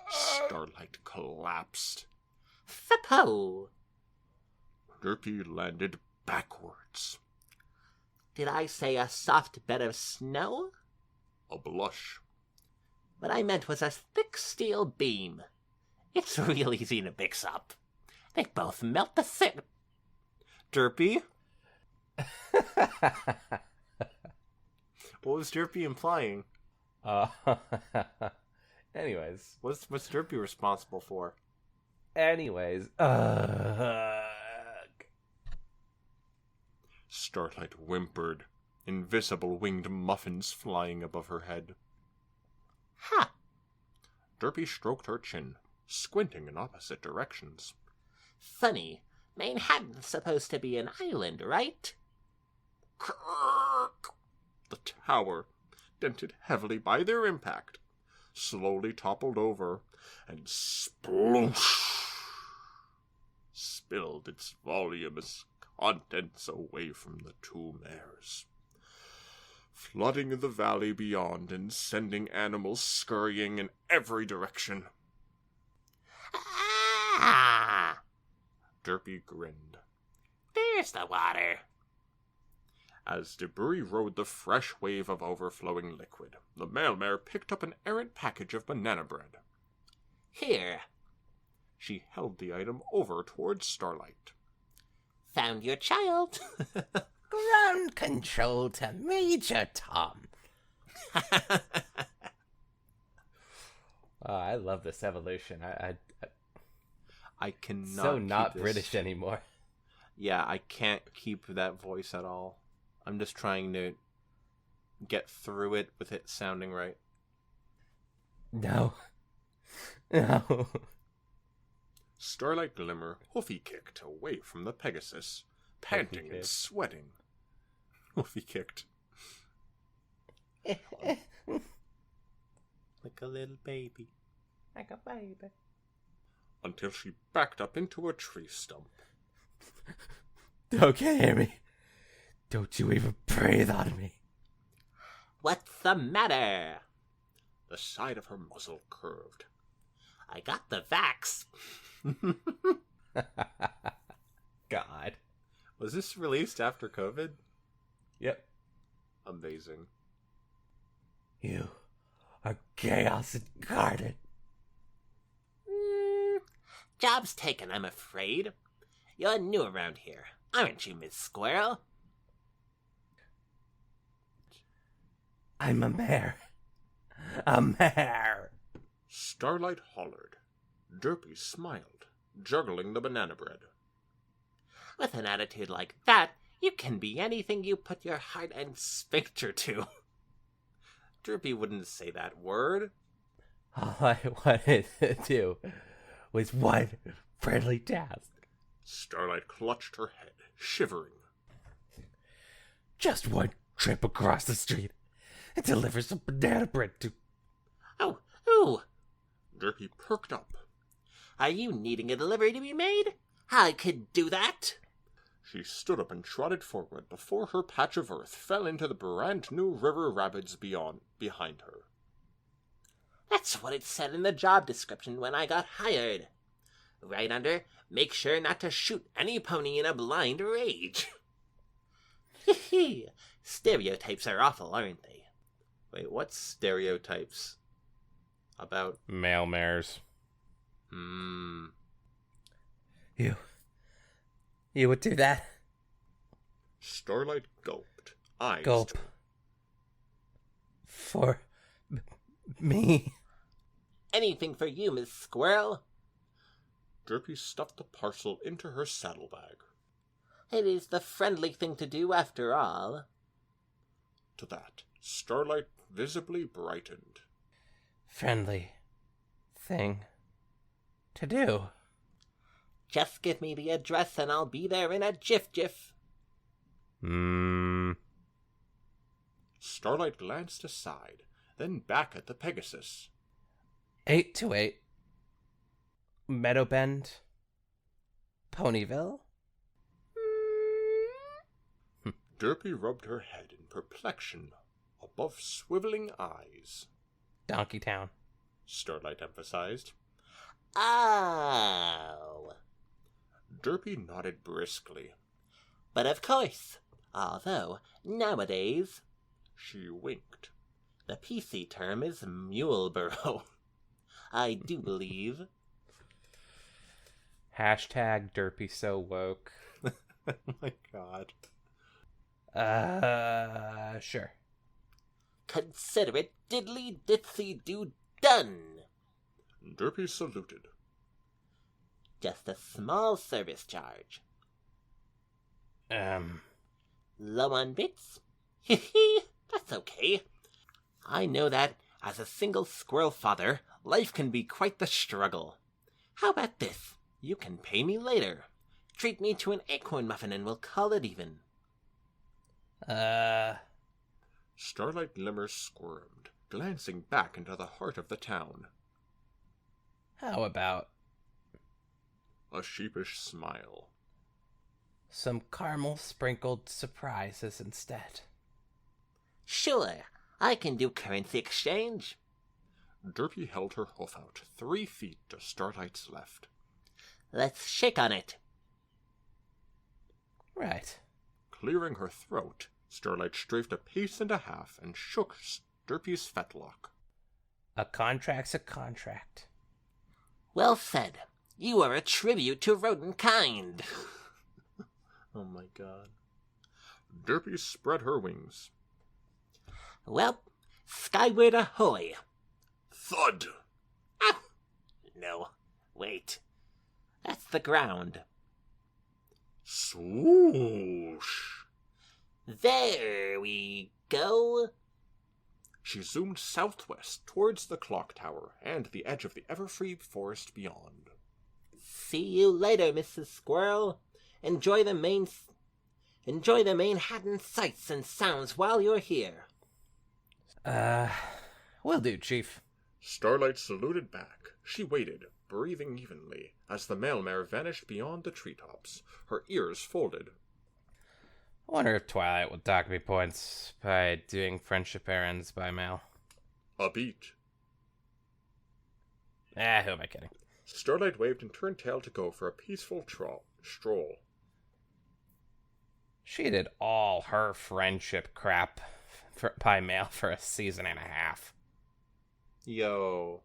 Starlight collapsed. Fapo! Derpy landed backwards. Did I say a soft bed of snow? A blush. What I meant was a thick steel beam. It's real easy to mix up. They both melt the same. Derpy? What was Derpy implying? Anyways. What's Derpy responsible for? Anyways. Starlight whimpered, invisible winged muffins flying above her head. Ha! Derpy stroked her chin, squinting in opposite directions. Funny. Manhattan's supposed to be an island, right? Kirk! The tower, dented heavily by their impact, slowly toppled over and sploosh! Spilled its voluminous contents away from the two mares, flooding the valley beyond and sending animals scurrying in every direction. Ah! Derpy grinned. There's the water. As debris rode the fresh wave of overflowing liquid, the male mare picked up an errant package of banana bread. Here. She held the item over towards Starlight. Found your child. Ground control to Major Tom. Oh, I love this evolution. I cannot. So not keep this. British anymore. Yeah, I can't keep that voice at all. I'm just trying to get through it with it sounding right. No. No. Starlight Glimmer hoofy kicked away from the Pegasus, panting and kicked. sweating. Hoofy kicked. Like a little baby. Like a baby. Until she backed up into a tree stump. Okay, hear me. Don't you even breathe on me. What's the matter? The side of her muzzle curved. I got the vax. God. Was this released after COVID? Yep. Amazing. You are chaos incarnate. Job's taken, I'm afraid. You're new around here, aren't you, Miss Squirrel? I'm a mayor. A mayor. Starlight hollered. Derpy smiled, juggling the banana bread. With an attitude like that, you can be anything you put your heart and sphincter to. Derpy wouldn't say that word. All I wanted to do was one friendly task. Starlight clutched her head, shivering. Just one trip across the street and deliver some banana bread to... Oh, ooh, Derpy perked up. are you needing a delivery to be made? I could do that. She stood up and trotted forward before her patch of earth fell into the brand new river rapids behind her. That's what it said in the job description when I got hired. Right under, make sure not to shoot any pony in a blind rage. Hee. Stereotypes are awful, aren't they? Wait, what's stereotypes? About? Male mares. You would do that? Starlight gulped, eyes Gulp. For me. Anything for you, Miss Squirrel. Derpy stuffed the parcel into her saddlebag. It is the friendly thing to do after all. To that, Starlight visibly brightened. Friendly thing to do. Just give me the address and I'll be there in a jiff. Starlight glanced aside, then back at the Pegasus. 828 Meadowbend, Ponyville. Derpy rubbed her head in perplexion above swiveling eyes. Donkeytown. Starlight emphasized. Oh. Derpy nodded briskly. But of course. Although, nowadays, She winked. the PC term is muleborough. I do believe. Hashtag Derpy so woke. Oh my god. Sure. Consider it diddly ditsy do done. Derpy saluted. Just a small service charge. Low on bits? That's okay. I know that, as a single squirrel father, life can be quite the struggle. How about this? You can pay me later. Treat me to an acorn muffin and we'll call it even. Starlight Glimmer squirmed, glancing back into the heart of the town. How about A sheepish smile. some caramel sprinkled surprises instead? Sure, I can do currency exchange. Derpy held her hoof out 3 feet to Starlight's left. Let's shake on it. Right. Clearing her throat, Starlight strafed a pace and a half and shook Derpy's fetlock. A contract's a contract. Well said. You are a tribute to rodent kind. Oh my god. Derpy spread her wings. Well, skyward ahoy. Thud! Ow! No, wait. That's the ground. Swoosh! There we go. She zoomed southwest towards the clock tower and the edge of the ever-free forest beyond. See you later, Mrs. Squirrel. Enjoy the Manhattan sights and sounds while you're here. Will do, Chief. Starlight saluted back. She waited, breathing evenly, as the mail mare vanished beyond the treetops, her ears folded. I wonder if Twilight will dock me points by doing friendship errands by mail. A beat. Who am I kidding? Starlight waved and turned tail to go for a peaceful stroll. She did all her friendship crap by mail for a season and a half. Yo.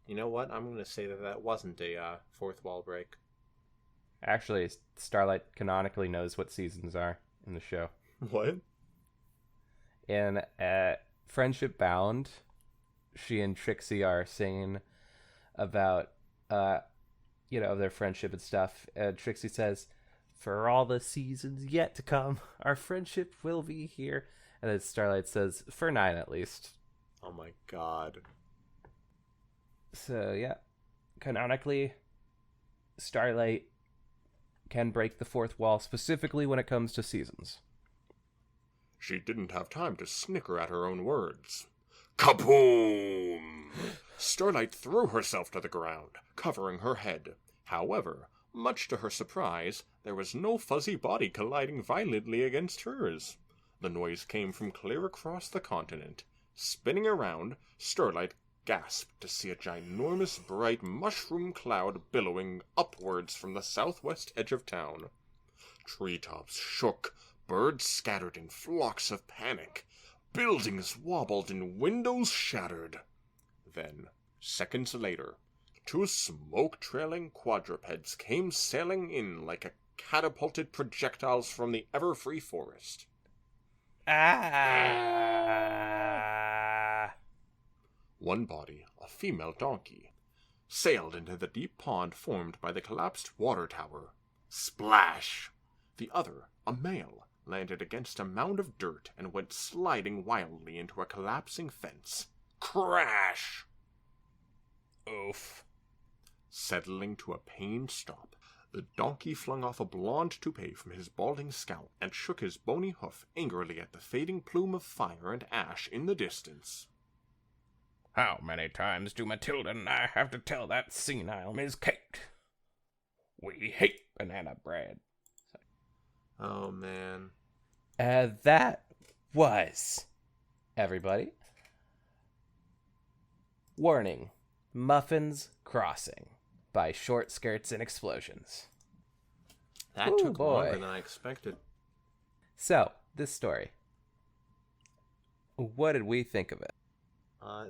You know what? I'm going to say that wasn't a fourth wall break. Actually, Starlight canonically knows what seasons are in the show. What? In Friendship Bound, she and Trixie are singing about, their friendship and stuff. And Trixie says, "For all the seasons yet to come, our friendship will be here." And then Starlight says, "For 9 at least." Oh my god. So, yeah. Canonically, Starlight can break the fourth wall, specifically when it comes to seasons. She didn't have time to snicker at her own words. Kaboom! Starlight threw herself to the ground, covering her head. However, much to her surprise, there was no fuzzy body colliding violently against hers. The noise came from clear across the continent. Spinning around, Starlight gasped to see a ginormous bright mushroom cloud billowing upwards from the southwest edge of town. Treetops shook, birds scattered in flocks of panic, buildings wobbled and windows shattered. Then, seconds later, 2 smoke-trailing quadrupeds came sailing in like catapulted projectiles from the ever-free forest. One body, a female donkey, sailed into the deep pond formed by the collapsed water tower. Splash! The other, a male, landed against a mound of dirt and went sliding wildly into a collapsing fence. Crash! Oof. Settling to a pained stop, the donkey flung off a blonde toupee from his balding scalp and shook his bony hoof angrily at the fading plume of fire and ash in the distance. How many times do Matilda and I have to tell that senile Miss Kate? We hate banana bread. Oh, man. That was, everybody. Warning, Muffins Crossing by Short Skirts and Explosions. That took longer than I expected. So, this story. What did we think of it?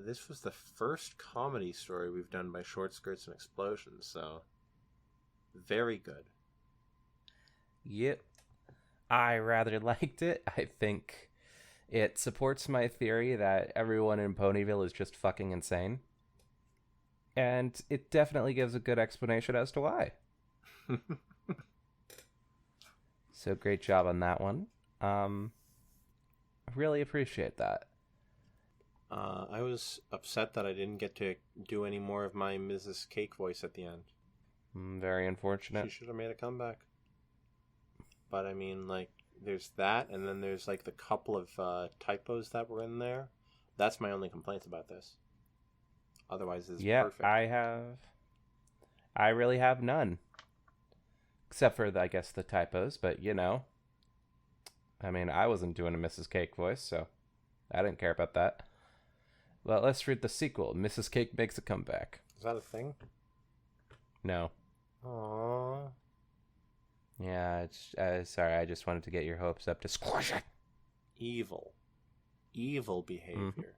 This was the first comedy story we've done by Short Skirts and Explosions, so very good. Yep. I rather liked it. I think it supports my theory that everyone in Ponyville is just fucking insane. And it definitely gives a good explanation as to why. So great job on that one. I really appreciate that. I was upset that I didn't get to do any more of my Mrs. Cake voice at the end. Very unfortunate. She should have made a comeback. But I mean, like, there's that, and then there's like the couple of typos that were in there. That's my only complaints about this. Otherwise, it's perfect. I really have none. Except for, I guess, the typos, but you know. I mean, I wasn't doing a Mrs. Cake voice, so I didn't care about that. Well, let's read the sequel. Mrs. Cake makes a comeback. Is that a thing? No. Aww. Yeah, it's, sorry, I just wanted to get your hopes up to squash it. Evil behavior.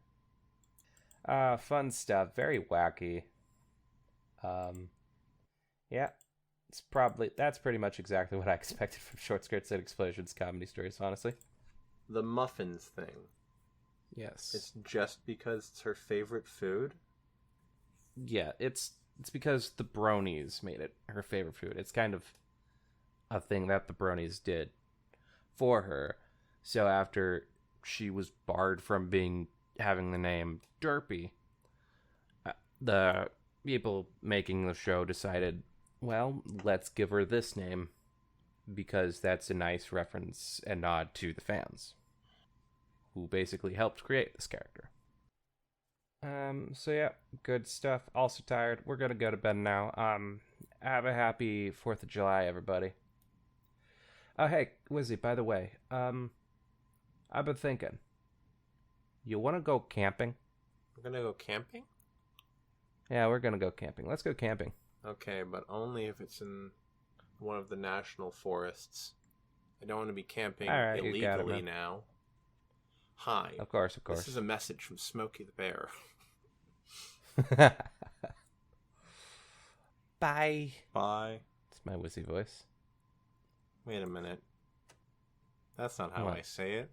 Fun stuff. Very wacky. Yeah. That's pretty much exactly what I expected from Short Skirts and Explosions comedy stories, honestly. The Muffins thing. Yes. It's just because it's her favorite food? Yeah, it's because the Bronies made it her favorite food. It's kind of a thing that the Bronies did for her. So after she was barred from having the name Derpy, the people making the show decided, well, let's give her this name because that's a nice reference and nod to the fans who basically helped create this character. So yeah, good stuff. Also tired. We're gonna go to bed now. Have a happy 4th of July, everybody. Oh, hey, Wizzy, by the way, I've been thinking. You want to go camping? We're gonna go camping? Yeah, we're gonna go camping. Let's go camping. Okay, but only if it's in one of the national forests. I don't want to be camping All right, you got it, illegally man. now. Hi. Of course. This is a message from Smokey the Bear. Bye. Bye. It's my whizzy voice. Wait a minute. That's not how What? I say it.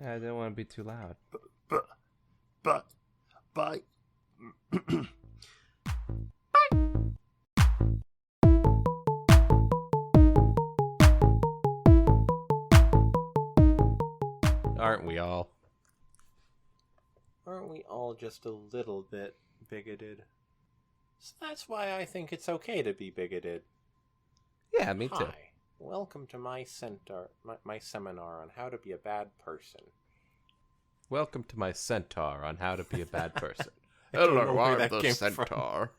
I didn't want to be too loud. Bye. Aren't we all? Aren't we all just a little bit bigoted? So that's why I think it's okay to be bigoted. Yeah, me too. Hi. Welcome to my seminar on how to be a bad person. Welcome to my centaur on how to be a bad person. I don't know where I'm that the came from. centaur.